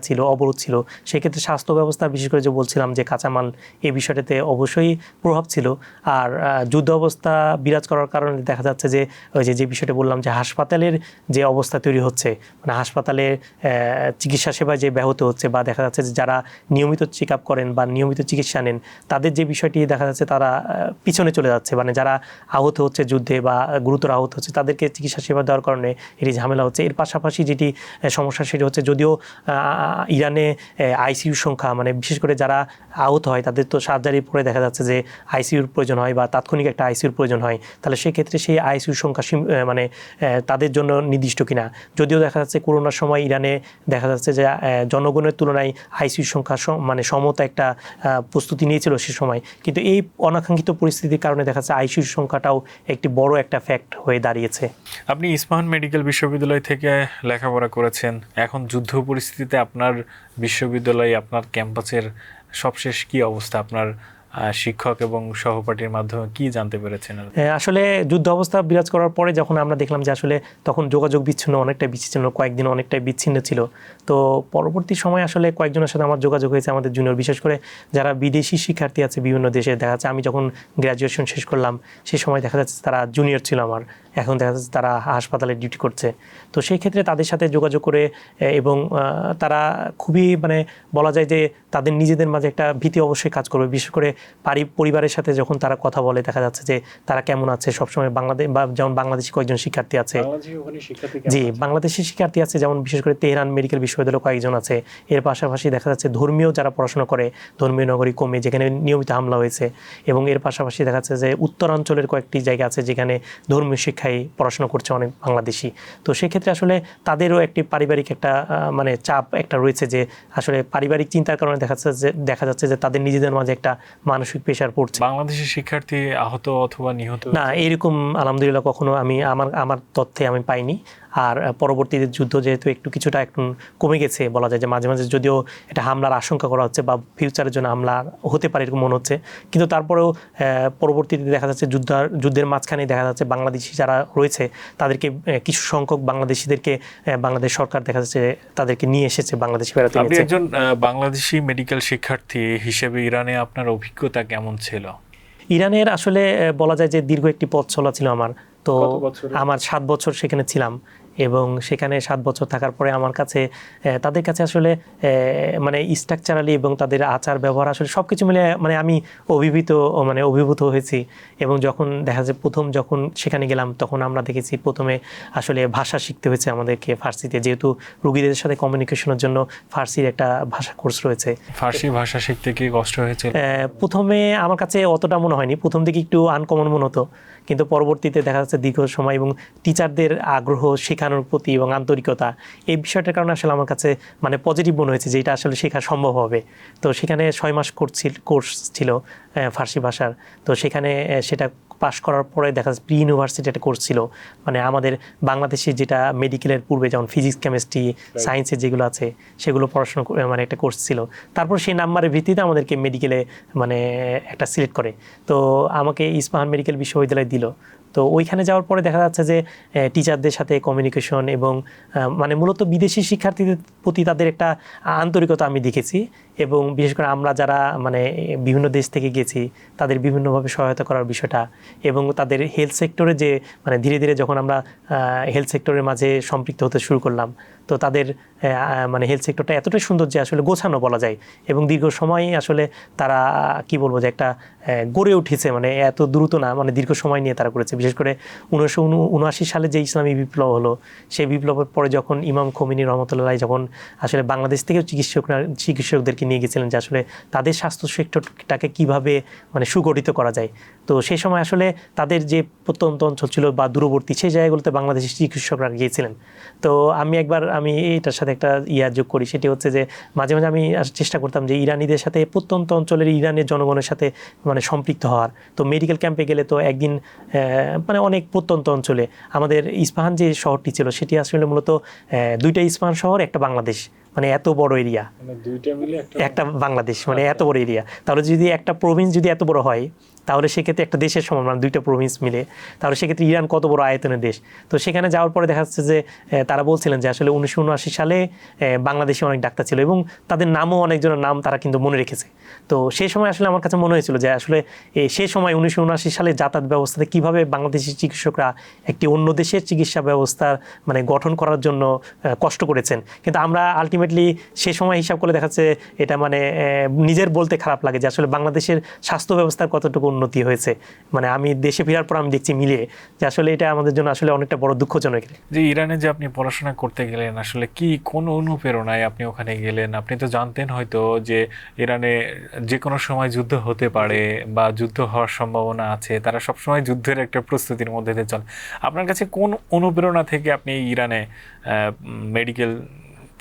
ছিল অবরোধ ছিল, সেক্ষেত্রে স্বাস্থ্য ব্যবস্থা বিশেষ করে যে বলছিলাম যে কাঁচামাল এই বিষয়টাতে অবশ্যই প্রভাব ছিল। আর যুদ্ধ অবস্থা বিরাজ করার কারণে দেখা যাচ্ছে যে ওই যে বিষয়টা বললাম যে হাসপাতালের যে অবস্থা তৈরি হচ্ছে মানে হাসপাতালে চিকিৎসা সেবা যে ব্যাহত হচ্ছে বা দেখা যাচ্ছে যে যারা নিয়মিত চেক আপ করেন বা নিয়মিত চিকিৎসা নেন তাদের যে বিষয়টি দেখা যাচ্ছে তারা পিছনে চলে যাচ্ছে, মানে যারা আহত হচ্ছে যুদ্ধে বা গুরুতর আহত হচ্ছে তাদেরকে চিকিৎসা সেবা দেওয়ার কারণে এটি ঝামেলা হচ্ছে। এর পাশাপাশি যেটি সমস্যা সেটি হচ্ছে যদিও ইরানে আইসিইউর সংখ্যা মানে বিশেষ করে যারা আহত হয় তাদের তো সার্জারির পরে দেখা যাচ্ছে যে আইসিইউর প্রয়োজন হয় বা তাৎক্ষণিক একটা আইসিইউর প্রয়োজন হয়, তাহলে সেক্ষেত্রে সেই আইসিইউর সংখ্যা মানে তাদের জন্য নির্দিষ্ট কিনা। যদিও দেখা যাচ্ছে করোনার সময় ইরানে দেখা যাচ্ছে যে জনগণের তুলনায় আইসিইউর সংখ্যা মানে সমতা একটা প্রস্তুতি নিয়েছিল সে সময়, কিন্তু এই অনাকাঙ্ক্ষিত পরিস্থিতির কারণে দেখা যাচ্ছে আইসিইউর সংখ্যাটাও একটি বড় একটা ফ্যাক্ট হয়ে দাঁড়িয়েছে। আপনি ইস্পাহান মেডিকেল বিশ্ববিদ্যালয় থেকে লেখাপড়া করেছেন, এখন যুদ্ধ পরিস্থিতিতে আপনার বিশ্ববিদ্যালয়ে আপনার ক্যাম্পাসের সবশেষ কি অবস্থা? আপনার শিক্ষক এবং সহপাঠীর মাধ্যমে কি জানতে পেরেছেন? আসলে যুদ্ধ অবস্থা বিরাজ করার পরে যখন আমরা দেখলাম যে আসলে তখন যোগাযোগ অনেকটাই বিচ্ছিন্ন, কয়েকদিন অনেকটাই বিচ্ছিন্ন ছিল। তো পরবর্তী সময় আসলে কয়েকজনের সাথে আমার যোগাযোগ হয়েছে, আমাদের জুনিয়র বিশেষ করে যারা বিদেশি শিক্ষার্থী আছে বিভিন্ন দেশে। দেখা যাচ্ছে আমি যখন গ্র্যাজুয়েশন শেষ করলাম সেই সময় দেখা যাচ্ছে তারা জুনিয়র ছিল আমার, এখন দেখা যাচ্ছে তারা হাসপাতালে ডিউটি করছে। তো সেই ক্ষেত্রে তাদের সাথে যোগাযোগ করে এবং তারা খুবই মানে বলা যায় যে তাদের নিজেদের মাঝে একটা ভীতি অবশ্যই কাজ করবে, বিশেষ করে পরিবারের সাথে যখন তারা কথা বলে দেখা যাচ্ছে যে তারা কেমন আছে। সবসময় বাংলাদেশ বা যেমন বাংলাদেশি কয়েকজন শিক্ষার্থী আছে, জি বাংলাদেশি শিক্ষার্থী আছে যেমন বিশেষ করে তেহরান মেডিকেল বিশ্ববিদ্যালয়ে কয়েকজন আছে। এর পাশাপাশি দেখা যাচ্ছে ধর্মীয় যারা পড়াশোনা করে ধর্মীয় নগরী কমে যেখানে নিয়মিত হামলা হয়েছে, এবং এর পাশাপাশি দেখা যাচ্ছে যে উত্তরাঞ্চলের কয়েকটি জায়গা আছে যেখানে ধর্মীয় শিক্ষা শিক্ষায় পড়াশোনা করছে অনেক বাংলাদেশি। তো সেক্ষেত্রে আসলে তাদেরও একটি পারিবারিক একটা মানে চাপ একটা রয়েছে, যে আসলে পারিবারিক চিন্তার কারণে দেখা যাচ্ছে যে তাদের নিজেদের মাঝে একটা মানসিক প্রেশার পড়ছে। বাংলাদেশি শিক্ষার্থী আহত অথবা নিহত না, এরকম আলহামদুলিল্লাহ কখনো আমি আমার তথ্যে আমি পাইনি। আর পরবর্তীতে যুদ্ধ যেহেতু কিছুটা একটু কমে গেছে বলা যায়, যে মাঝে মাঝে যদিও এটা হামলার আশঙ্কা করা হচ্ছে বা ফিউচারের জন্য হামলা হতে পারে এরকম মনে হচ্ছে, কিন্তু তারপরেও পরবর্তীতে দেখা যাচ্ছে যুদ্ধের মাঝখানে দেখা যাচ্ছে বাংলাদেশি যারা রয়েছে তাদেরকে কিছু সংখ্যক বাংলাদেশিদেরকে বাংলাদেশ সরকার দেখা যাচ্ছে তাদেরকে নিয়ে এসেছে বাংলাদেশে বেড়াতে। আপনি একজন বাংলাদেশি মেডিকেল শিক্ষার্থী হিসেবে ইরানে আপনার অভিজ্ঞতা কেমন ছিল? ইরানের আসলে বলা যায় যে দীর্ঘ একটি পথ চলা ছিল আমার। তো আমার 7 বছর সেখানে ছিলাম, এবং সেখানে 7 বছর থাকার পরে আমার কাছে তাদের কাছে আসলে মানে স্ট্রাকচারালি এবং তাদের আচার ব্যবহার আসলে সব কিছু মিলে মানে আমি অভিভূত হয়েছি। এবং যখন দেখা যায় যখন সেখানে গেলাম তখন আমরা দেখেছি প্রথমে আসলে ভাষা শিখতে হয়েছে আমাদেরকে ফার্সিতে, যেহেতু রোগীদের সাথে কমিউনিকেশনের জন্য ফার্সির একটা ভাষা কোর্স রয়েছে। ফার্সি ভাষা শিখতে কি কষ্ট হয়েছে? প্রথমে আমার কাছে অতটা মনে হয়নি, প্রথম দিকে একটু আনকমন মনে হতো, কিন্তু পরবর্তীতে দেখা যাচ্ছে দীর্ঘ সময় এবং টিচারদের আগ্রহ শেখানোর প্রতি এবং আন্তরিকতা, এই বিষয়টার কারণে আসলে আমার কাছে মানে পজিটিভ মনে হয়েছে যে এটা আসলে শেখা সম্ভব হবে। তো সেখানে 6 মাস কোর্স ছিল ফার্সি ভাষার। তো সেখানে সেটা পাশ করার পরে দেখা যাচ্ছে প্রি ইউনিভার্সিটি একটা কোর্স ছিল, মানে আমাদের বাংলাদেশে যেটা মেডিকেলের পূর্বে যেমন ফিজিক্স কেমিস্ট্রি সায়েন্সের যেগুলো আছে সেগুলো পড়াশোনা মানে একটা কোর্স ছিল। তারপর সেই নাম্বারের ভিত্তিতে আমাদেরকে মেডিকেলে মানে একটা সিলেক্ট করে, তো আমাকে ইস্পাহান মেডিকেল বিশ্ববিদ্যালয় দিল। তো ওইখানে যাওয়ার পরে দেখা যাচ্ছে যে টিচারদের সাথে কমিউনিকেশন এবং মানে মূলত বিদেশি শিক্ষার্থীদের প্রতি তাদের একটা আন্তরিকতা আমি দেখেছি। এবং বিশেষ করে আমরা যারা মানে বিভিন্ন দেশ থেকে গেছি তাদের বিভিন্নভাবে সহায়তা করার বিষয়টা, এবং তাদের হেলথ সেক্টরে যে মানে ধীরে ধীরে যখন আমরা হেলথ সেক্টরের মাঝে সম্পৃক্ত হতে শুরু করলাম, তো তাদের মানে হেলথ সেক্টরটা এতটাই সুন্দর যে আসলে গোছানো বলা যায়, এবং দীর্ঘ সময় আসলে তারা কি বলবো যে একটা গড়ে উঠেছে, মানে এত দ্রুত না, মানে দীর্ঘ সময় নিয়ে তারা করেছে। বিশেষ করে 1979 সালে যে ইসলামী বিপ্লব হলো, সেই বিপ্লবের পরে যখন ইমাম খোমেনি রহমতুল্লাহ যখন আসলে বাংলাদেশ থেকেও চিকিৎসকদেরকে নিয়ে গেছিলেন যে আসলে তাদের স্বাস্থ্য সেক্টরটাকে কিভাবে মানে সুগঠিত করা যায়, তো সেই সময় আসলে তাদের যে প্রত্যন্ত অঞ্চল ছিল বা দূরবর্তী সেই জায়গাগুলোতে বাংলাদেশের চিকিৎসকরা গিয়েছিলেন। তো আমি এটার সাথে একটা যোগ করি, সেটি হচ্ছে যে মাঝে মাঝে আমি চেষ্টা করতাম যে ইরানিদের সাথে প্রত্যন্ত অঞ্চলের ইরানের জনগণের সাথে মানে সম্পৃক্ত হওয়ার। তো মেডিকেল ক্যাম্পে গেলে তো একদিন মানে অনেক প্রত্যন্ত অঞ্চলে আমাদের ইস্পাহান যে শহরটি ছিল সেটি আসলে মূলত 2টা ইস্পাহান শহর একটা বাংলাদেশ, মানে এত বড় এরিয়া, একটা বাংলাদেশ মানে এত বড় এরিয়া। তাহলে যদি একটা প্রভিন্স যদি এত বড় হয় তাহলে সেক্ষেত্রে একটা দেশের সমান, মানে 2টা প্রভিন্স মিলে, তাহলে সেক্ষেত্রে ইরান কত বড় আয়তনের দেশ। তো সেখানে যাওয়ার পরে দেখা যাচ্ছে যে তারা বলছিলেন যে আসলে 1979 সালে বাংলাদেশে অনেক ডাক্তার ছিল এবং তাদের নামও অনেকজনের নাম তারা কিন্তু মনে রেখেছে। তো সেই সময় আসলে আমার কাছে মনে হয়েছিল যে আসলে সেই সময় 1979 সালে যাতায়াত ব্যবস্থাতে কীভাবে বাংলাদেশি চিকিৎসকরা একটি অন্য দেশের চিকিৎসা ব্যবস্থা মানে গঠন করার জন্য কষ্ট করেছেন, কিন্তু আমরা আলটিমেটলি সে সময় হিসাব করে দেখাচ্ছে এটা মানে নিজের বলতে খারাপ লাগে যে আসলে বাংলাদেশের স্বাস্থ্য ব্যবস্থার কতটুকু উন্নতি হয়েছে। মানে আমি দেশে ফেরার পর আমি দেখছি মিলিয়ে যে আসলে এটা আমাদের জন্য আসলে অনেকটা বড় দুঃখজনক। যে ইরানে যে আপনি পড়াশোনা করতে গেলেন আসলে কি কোন অনুপ্রেরণায় আপনি ওখানে গেলেন? আপনি তো জানতেন হয়তো যে ইরানে যে কোনো সময় যুদ্ধ হতে পারে বা যুদ্ধ হওয়ার সম্ভাবনা আছে, তারা সবসময় যুদ্ধের একটা প্রস্তুতির মধ্যে দিয়ে চলে। আপনার কাছে কোন অনুপ্রেরণা থেকে আপনি ইরানে মেডিকেল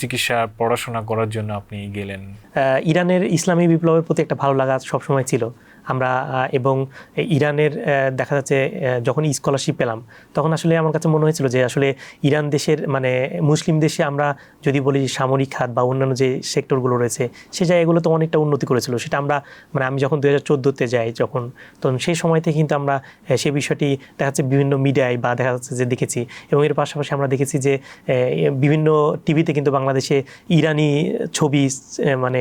চিকিৎসা পড়াশোনা করার জন্য আপনি গেলেন? ইরানের ইসলামী বিপ্লবের প্রতি একটা ভালো লাগা সবসময় ছিল আমরা, এবং ইরানের দেখা যাচ্ছে যখন স্কলারশিপ পেলাম তখন আসলে আমার কাছে মনে হয়েছিল যে আসলে ইরান দেশের মানে মুসলিম দেশে আমরা যদি বলি সামরিক খাত বা অন্যান্য যে সেক্টরগুলো রয়েছে সেই জায়গাগুলো তো অনেকটা উন্নতি করেছিল। সেটা আমরা মানে আমি যখন 2014-তে যাই তখন সেই সময় থেকে কিন্তু আমরা সেই বিষয়টি দেখা যাচ্ছে বিভিন্ন মিডিয়ায় বা দেখা যাচ্ছে যে দেখেছি, এবং এর পাশাপাশি আমরা দেখেছি যে বিভিন্ন টিভিতে কিন্তু বাংলাদেশে ইরানি ছবি মানে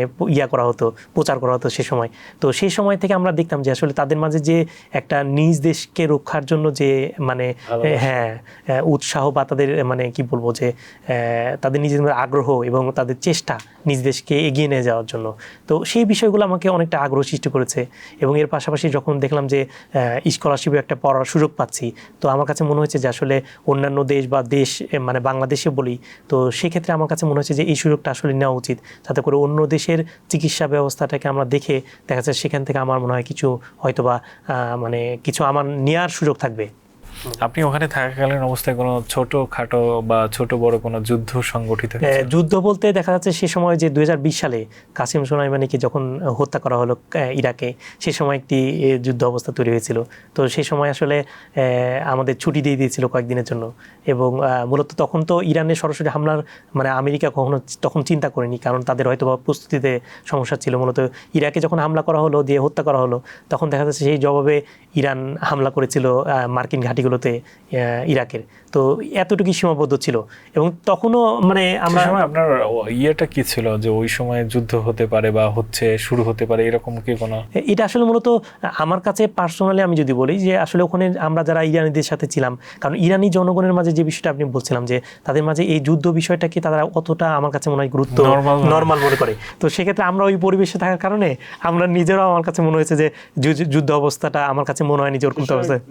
করা হতো, প্রচার করা হতো সে সময়। তো সেই সময় থেকে আমরা দেখতাম যে আসলে তাদের মাঝে যে একটা নিজ দেশকে রক্ষার জন্য যে মানে উৎসাহ বা তাদের মানে কি বলবো যে তাদের নিজেদের আগ্রহ এবং তাদের চেষ্টা নিজ দেশকে এগিয়ে নিয়ে যাওয়ার জন্য, তো সেই বিষয়গুলো আমাকে অনেকটা আগ্রহ সৃষ্টি করেছে। এবং এর পাশাপাশি যখন দেখলাম যে স্কলারশিপে একটা পড়ার সুযোগ পাচ্ছি, তো আমার কাছে মনে হয়েছে যে আসলে অন্যান্য দেশ বা দেশ মানে বাংলাদেশে বলি, তো সেক্ষেত্রে আমার কাছে মনে হচ্ছে যে এই সুযোগটা আসলে নেওয়া উচিত, যাতে করে অন্য দেশের চিকিৎসা ব্যবস্থাটাকে আমরা দেখে দেখা যাচ্ছে সেখান থেকে আমার মনে হয় কিছু হয়তোবা মানে কিছু আমার নেওয়ার সুযোগ থাকবে। আপনি ওখানে থাকাকালীন অবস্থায় কোনো ছোটখাটো বা ছোট বড় কোনো যুদ্ধ সংগঠিত হয়েছে? যুদ্ধ বলতে দেখা যাচ্ছে সে সময় যে 2020 সালে কাসিম সোলাইমানিকে যখন হত্যা করা হলো ইরাকে, সে সময় একটি যুদ্ধ অবস্থা তৈরি হয়েছিল। তো সেই সময় আসলে আমাদের ছুটি দিয়ে দিয়েছিল কয়েকদিনের জন্য, এবং মূলত তখন তো ইরানের সরাসরি হামলার মানে আমেরিকা কখনো তখন চিন্তা করেনি, কারণ তাদের হয়তো বা প্রস্তুতিতে সমস্যা ছিল। মূলত ইরাকে যখন হামলা করা হলো, দিয়ে হত্যা করা হলো, তখন দেখা যাচ্ছে সেই জবাবে ইরান হামলা করেছিল মার্কিন ঘাঁটিগুলোতে ইরাকের। তো এতটুকুই সীমাবদ্ধ ছিল, এবং তখনও মানে আমরা আপনার ইয়েটা কি ছিল যে ওই সময় যুদ্ধ হতে পারে বা হচ্ছে শুরু হতে পারে এরকম কি কোনো? এটা আসলে মূলত আমার কাছে পার্সোনালি আমি যদি বলি যে আসলে ওখানে আমরা যারা ইরানিদের সাথে ছিলাম, কারণ ইরানি জনগণের মাঝে যে বিষয়টা আপনি বলছিলাম যে তাদের মাঝে এই যুদ্ধ বিষয়টাকে তারা অতটা আমার কাছে মনে হয় গুরুত্ব নর্মাল মনে করে। তো সেক্ষেত্রে আমরা ওই পরিবেশে থাকার কারণে আমরা নিজেরাও, আমার কাছে মনে হয়েছে যে যুদ্ধ অবস্থাটা আমার কাছে মনে হয়নি যে ওরকম অবস্থায়।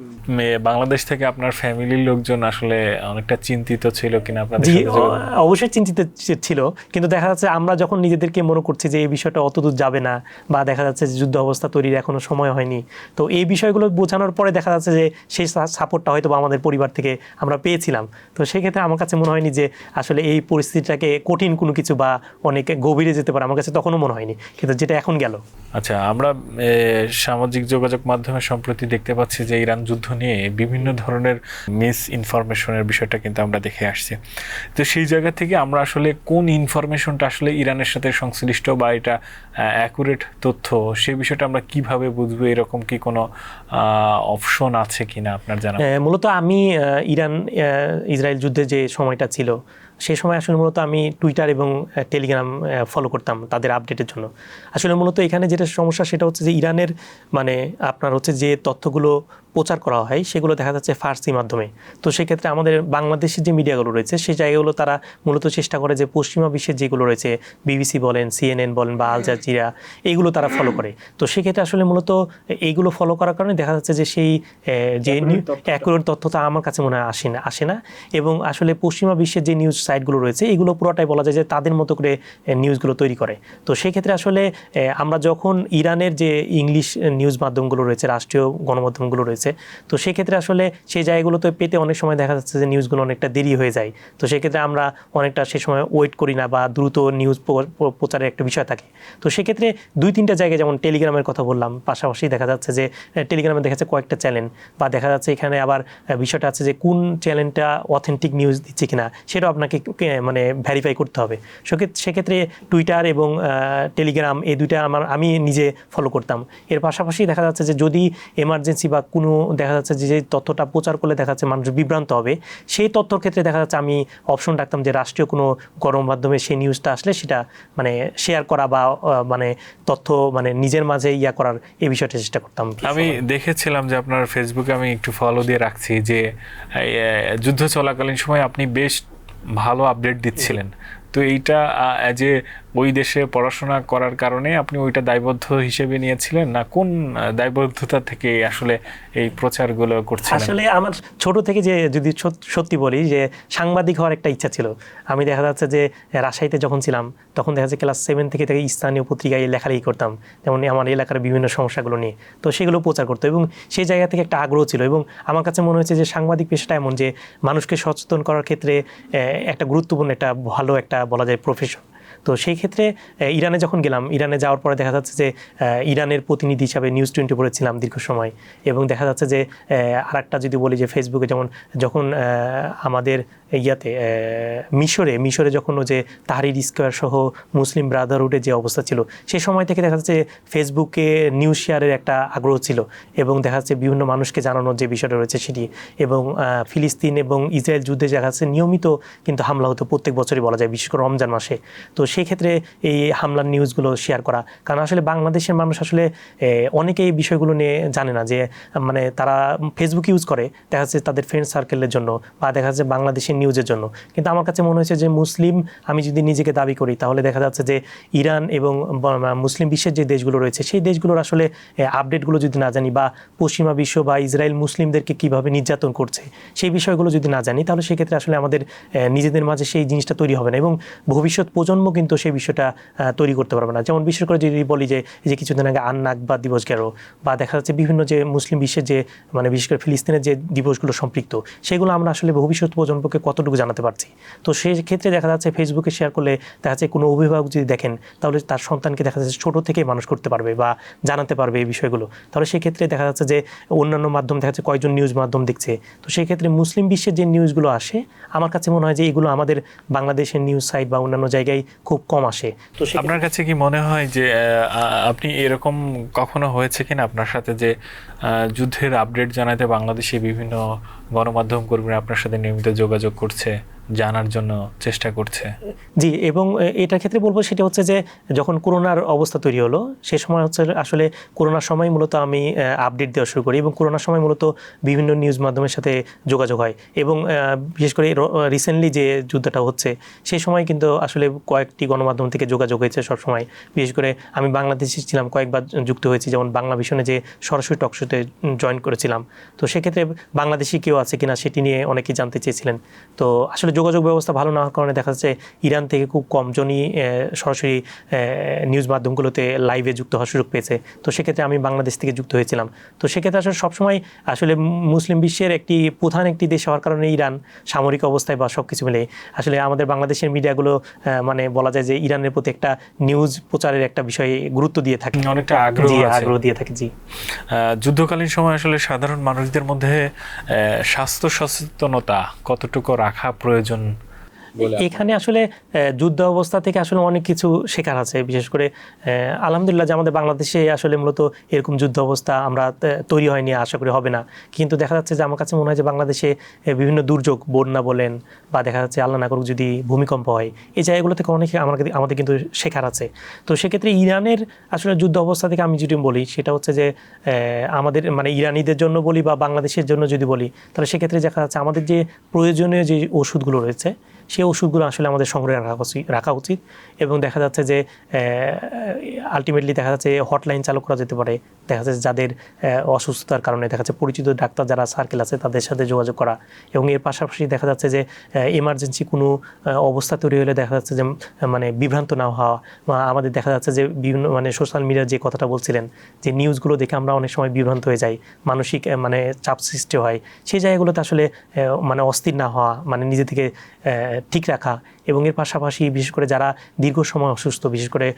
বাংলাদেশ থেকে আপনার ফ্যামিলির লোকজন আসলে অনেকটা চিন্তিত ছিল কিনা আপনাদের জি, সাথে? অবশ্যই চিন্তিত ছিল, কিন্তু দেখা যাচ্ছে আমরা যখন নিজেদেরকে মনে করছি যে এই বিষয়টা অতদূর যাবে না, বা দেখা যাচ্ছে যে যুদ্ধ অবস্থা তৈরির এখনো সময় হয়নি, তো এই বিষয়গুলো বোঝানোর পরে দেখা যাচ্ছে যে সেই সাপোর্টটা হয়তো আমাদের পরিবার থেকে আমরা পেয়েছিলাম। তো সেক্ষেত্রে আমার কাছে মনে হয়নি যে আসলে এই পরিস্থিতিটাকে কঠিন কোনো কিছু বা অনেক গভীরে যেতে পারে, আমার কাছে তখনও মনে হয়নি, কিন্তু যেটা এখন গেল। আচ্ছা, আমরা সামাজিক যোগাযোগ মাধ্যমে সম্প্রতি দেখতে পাচ্ছি যে ইরান যুদ্ধ নিয়ে বিভিন্ন ধরনের মিস ইনফরমেশনের বিষয়টা কিন্তু আমরা দেখে আসছি। তো সেই জায়গা থেকে আমরা আসলে কোন ইনফরমেশনটা আসলে ইরানের সাথে সংশ্লিষ্ট বা এটা অ্যাকুরেট তথ্য, সেই বিষয়টা আমরা কিভাবে বুঝবো? এরকম কি কোনো অপশন আছে কিনা আপনার জানা? মূলত আমি ইরান ইসরায়েল যুদ্ধের যে সময়টা ছিল, সেই সময় আসলে মূলত আমি টুইটার এবং টেলিগ্রাম ফলো করতাম তাদের আপডেটের জন্য। আসলে মূলত এখানে যেটা সমস্যা সেটা হচ্ছে যে ইরানের মানে আপনার হচ্ছে যে তথ্যগুলো প্রচার করা হয় সেগুলো দেখা যাচ্ছে ফার্সি মাধ্যমে। তো সেক্ষেত্রে আমাদের বাংলাদেশের যে মিডিয়াগুলো রয়েছে সেই জায়গাগুলো তারা মূলত চেষ্টা করে যে পশ্চিমা বিশ্বের যেগুলো রয়েছে, বিবিসি বলেন, CNN বলেন বা আল জাজিরা, এইগুলো তারা ফলো করে। তো সেক্ষেত্রে আসলে মূলত এইগুলো ফলো করার কারণে দেখা যাচ্ছে যে সেই যে অ্যাকুরেট তথ্যটা আমার কাছে মনে হয় আসে না। এবং আসলে পশ্চিমা বিশ্বের যে নিউজ সাইটগুলো রয়েছে এগুলো পুরোটাই বলা যায় যে তাদের মতো করে নিউজগুলো তৈরি করে। তো সেক্ষেত্রে আসলে আমরা যখন ইরানের যে ইংলিশ নিউজ মাধ্যমগুলো রয়েছে, রাষ্ট্রীয় গণমাধ্যমগুলো রয়েছে, তো সেক্ষেত্রে আসলে সেই জায়গাগুলোতে পেতে অনেক সময় দেখা যাচ্ছে যে নিউজগুলো অনেকটা দেরি হয়ে যায়। তো সেক্ষেত্রে আমরা অনেকটা সে সময় ওয়েট করি না, বা দ্রুত নিউজ প্রচারের একটা বিষয় থাকে। তো সেক্ষেত্রে 2-3টা জায়গায়, যেমন টেলিগ্রামের কথা বললাম, পাশাপাশি দেখা যাচ্ছে যে টেলিগ্রামে দেখা যাচ্ছে কয়েকটা চ্যানেল, বা দেখা যাচ্ছে এখানে আবার বিষয়টা আছে যে কোন চ্যানেলটা অথেন্টিক নিউজ দিচ্ছে কিনা সেটাও আপনাকে মানে ভেরিফাই করতে হবে। সেক্ষেত্রে টুইটার এবং টেলিগ্রাম এই দুইটা আমি নিজে ফলো করতাম। এর পাশাপাশি দেখা যাচ্ছে যে যদি এমার্জেন্সি বা কোনো দেখা যাচ্ছে যে তথ্যটা প্রচার করলে দেখা যাচ্ছে মানুষ বিভ্রান্ত হবে, সেই তথ্যর ক্ষেত্রে দেখা যাচ্ছে আমি অপশন রাখতাম যে রাষ্ট্রীয় কোনো গণমাধ্যমে সেই নিউজটা আসলে সেটা মানে শেয়ার করা বা মানে তথ্য মানে নিজের মাঝে করার এই বিষয়টা চেষ্টা করতাম। আমি দেখেছিলাম যে আপনার ফেসবুকে আমি একটু ফলো দিয়ে রাখছি যে যুদ্ধ চলাকালীন সময় আপনি বেশ ভালো আপডেট দিচ্ছিলেন। তো এইটা যে ওই দেশে পড়াশোনা করার কারণে আপনি ওইটা দায়বদ্ধ হিসেবে নিয়েছিলেন, না কোন দায়বদ্ধতা থেকে আসলে এই প্রচারগুলো করছিলেন? আসলে আমার ছোট থেকে যে যদি সত্যি বলি যে সাংবাদিক হওয়ার একটা ইচ্ছা ছিল। আমি দেখা যাচ্ছে যে রাজশাহীতে যখন ছিলাম তখন দেখা যাচ্ছে ক্লাস 7 থেকে স্থানীয় পত্রিকায় লেখালেখি করতাম, যেমন আমার এলাকার বিভিন্ন সমস্যাগুলো নিয়ে, তো সেগুলো প্রচার করতো, এবং সেই জায়গা থেকে একটা আগ্রহ ছিল। এবং আমার কাছে মনে হয়েছে যে সাংবাদিক পেশাটা এমন যে মানুষকে সচেতন করার ক্ষেত্রে একটা গুরুত্বপূর্ণ একটা ভালো একটা বলা যায় প্রফেশন। তো সেই ক্ষেত্রে ইরানে যখন গেলাম, ইরানে যাওয়ার পরে দেখা যাচ্ছে যে ইরানের প্রতিনিধি হিসাবে নিউজ 24 ছিলাম দীর্ঘ সময়। এবং দেখা যাচ্ছে যে আরেকটা যদি বলি যে ফেসবুকে যখন আমাদের মিশরে যখন যে তাহরির স্কোয়ার সহ মুসলিম ব্রাদারহুডের যে অবস্থা ছিল, সেই সময় থেকে দেখা যাচ্ছে ফেসবুকে নিউজ শেয়ারের একটা আগ্রহ ছিল, এবং দেখা যাচ্ছে বিভিন্ন মানুষকে জানানোর যে বিষয়টা রয়েছে সেটি। এবং ফিলিস্তিন এবং ইসরায়েল যুদ্ধে দেখা যাচ্ছে নিয়মিত কিন্তু হামলা হতো প্রত্যেক বছরই বলা যায়, বিশেষ করে রমজান মাসে। তো সেই ক্ষেত্রে এই হামলার নিউজগুলো শেয়ার করা, কারণ আসলে বাংলাদেশের মানুষ আসলে অনেকে এই বিষয়গুলো নিয়ে জানে না, যে মানে তারা ফেসবুক ইউজ করে দেখা যাচ্ছে তাদের ফ্রেন্ড সার্কেলের জন্য বা দেখা যাচ্ছে বাংলাদেশের নিউজের জন্য। কিন্তু আমার কাছে মনে হয়েছে যে মুসলিম আমি যদি নিজেকে দাবি করি তাহলে দেখা যাচ্ছে যে ইরান এবং মুসলিম বিশ্বের যে দেশগুলো রয়েছে সেই দেশগুলোর আসলে আপডেটগুলো যদি না জানি, বা পশ্চিমা বিশ্ব বা ইসরায়েল মুসলিমদেরকে কীভাবে নির্যাতন করছে সেই বিষয়গুলো যদি না জানি, তাহলে সেক্ষেত্রে আসলে আমাদের নিজেদের মাঝে সেই জিনিসটা তৈরি হবে না, এবং ভবিষ্যৎ প্রজন্মকে কিন্তু সেই বিষয়টা তৈরি করতে পারবে না। যেমন বিশেষ করে যদি বলি যে এই যে কিছুদিন আগে আন্নাকবা দিবস গেল, বা দেখা যাচ্ছে বিভিন্ন যে মুসলিম বিশ্বের যে মানে বিশেষ করে ফিলিস্তিনের যে দিবসগুলো সম্পৃক্ত, সেগুলো আমরা আসলে ভবিষ্যৎ প্রজন্মকে কতটুকু জানাতে পারছি। তো সেই ক্ষেত্রে দেখা যাচ্ছে ফেসবুকে শেয়ার করলে দেখা যাচ্ছে কোনো অভিভাবক যদি দেখেন, তাহলে তার সন্তানকে দেখা যাচ্ছে ছোটো থেকেই মানুষ করতে পারবে বা জানাতে পারবে এই বিষয়গুলো। তাহলে সেই ক্ষেত্রে দেখা যাচ্ছে যে অন্যান্য মাধ্যম দেখা যাচ্ছে কয়েকজন নিউজ মাধ্যম দেখছে, তো সেই ক্ষেত্রে মুসলিম বিশ্বের যে নিউজগুলো আসে আমার কাছে মনে হয় যে এগুলো আমাদের বাংলাদেশের নিউজ সাইট বা অন্যান্য জায়গায় খুব কম আসে। তো আপনার কাছে কি মনে হয় যে আপনি এরকম কখনো হয়েছে কিনা আপনার সাথে যে যুদ্ধের আপডেট জানাতে বাংলাদেশে বিভিন্ন গণমাধ্যম কর্মীরা আপনার সাথে নিয়মিত যোগাযোগ করছে, জানার জন্য চেষ্টা করছে? জি, এবং এটার ক্ষেত্রে বলবো সেটা হচ্ছে যে যখন করোনার অবস্থা তৈরি হলো, সে সময় হচ্ছে আসলে করোনার সময় মূলত আমি আপডেট দেওয়া শুরু করি, এবং করোনার সময় মূলত বিভিন্ন নিউজ মাধ্যমের সাথে যোগাযোগ হয়। এবং বিশেষ করে রিসেন্টলি যে যুদ্ধটা হচ্ছে সেই সময় কিন্তু আসলে কয়েকটি গণমাধ্যম থেকে যোগাযোগ হয়েছে সবসময়। বিশেষ করে আমি বাংলাদেশে ছিলাম, কয়েকবার যুক্ত হয়েছি, যেমন বাংলা ভিশনে যে সরাসরি টকশোতে জয়েন করেছিলাম। তো সেক্ষেত্রে বাংলাদেশি কেউ আছে কিনা সেটি নিয়ে অনেকেই জানতে চেয়েছিলেন। তো আসলে যোগাযোগ ব্যবস্থা ভালো না হওয়ার কারণে দেখা যাচ্ছে ইরান থেকে খুব কমজনই সরাসরি নিউজ মাধ্যমগুলোতে লাইভে যুক্ত হওয়ার সুযোগ পেয়েছে। তো সেক্ষেত্রে আমি বাংলাদেশ থেকে যুক্ত হয়েছিলাম। তো সেক্ষেত্রে আসলে সবসময় আসলে মুসলিম বিশ্বের প্রধান একটি দেশ হওয়ার কারণে ইরান সামরিক অবস্থায় বা সব কিছু মিলে আসলে আমাদের বাংলাদেশের মিডিয়াগুলো মানে বলা যায় যে ইরানের প্রতি একটা নিউজ প্রচারের একটা বিষয়ে গুরুত্ব দিয়ে থাকে, অনেকটা আগ্রহ দিয়ে থাকে। জি, যুদ্ধকালীন সময় আসলে সাধারণ মানুষদের মধ্যে স্বাস্থ্য সচেতনতা কতটুকু রাখা প্রয়োজন? এখানে আসলে যুদ্ধ অবস্থা থেকে আসলে অনেক কিছু শেখার আছে। বিশেষ করে আলহামদুলিল্লাহ যে আমাদের বাংলাদেশে আসলে মূলত এরকম যুদ্ধ অবস্থা আমরা তৈরি হয়নি, আশা করি হবে না। কিন্তু দেখা যাচ্ছে যে আমার কাছে মনে হয় যে বাংলাদেশে বিভিন্ন দুর্যোগ, বন্যা বলেন বা দেখা যাচ্ছে আল্লাহ না করুক যদি ভূমিকম্প হয়, এই জায়গাগুলো থেকে অনেক আমাদের কিন্তু শেখার আছে। তো সেক্ষেত্রে ইরানের আসলে যুদ্ধ অবস্থা থেকে আমি যদি বলি সেটা হচ্ছে যে আমাদের মানে ইরানিদের জন্য বলি বা বাংলাদেশের জন্য যদি বলি, তাহলে সেক্ষেত্রে দেখা যাচ্ছে আমাদের যে প্রয়োজনীয় যে ওষুধগুলো রয়েছে সেই ওষুধগুলো আসলে আমাদের সংগ্রহে রাখা উচিত। এবং দেখা যাচ্ছে যে আলটিমেটলি দেখা যাচ্ছে হটলাইন চালু করা যেতে পারে। দেখা যাচ্ছে যাদের অসুস্থতার কারণে দেখা যাচ্ছে পরিচিত ডাক্তার যারা সার্কেল আছে তাদের সাথে যোগাযোগ করা। এবং এর পাশাপাশি দেখা যাচ্ছে যে এমার্জেন্সি কোনো অবস্থা তৈরি হলে দেখা যাচ্ছে যে মানে বিভ্রান্ত না হওয়া। আমাদের দেখা যাচ্ছে যে বিভিন্ন মানে সোশ্যাল মিডিয়ার যে কথাটা বলছিলেন যে নিউজগুলো দেখে আমরা অনেক সময় বিভ্রান্ত হয়ে যাই, মানসিক মানে চাপ সৃষ্টি হয়। সেই জায়গাগুলোতে আসলে মানে অস্থির না হওয়া, মানে নিজে থেকে ঠিক রাখা। এবং এর পাশাপাশি বিশেষ করে যারা দীর্ঘ সময় অসুস্থ, বিশেষ করে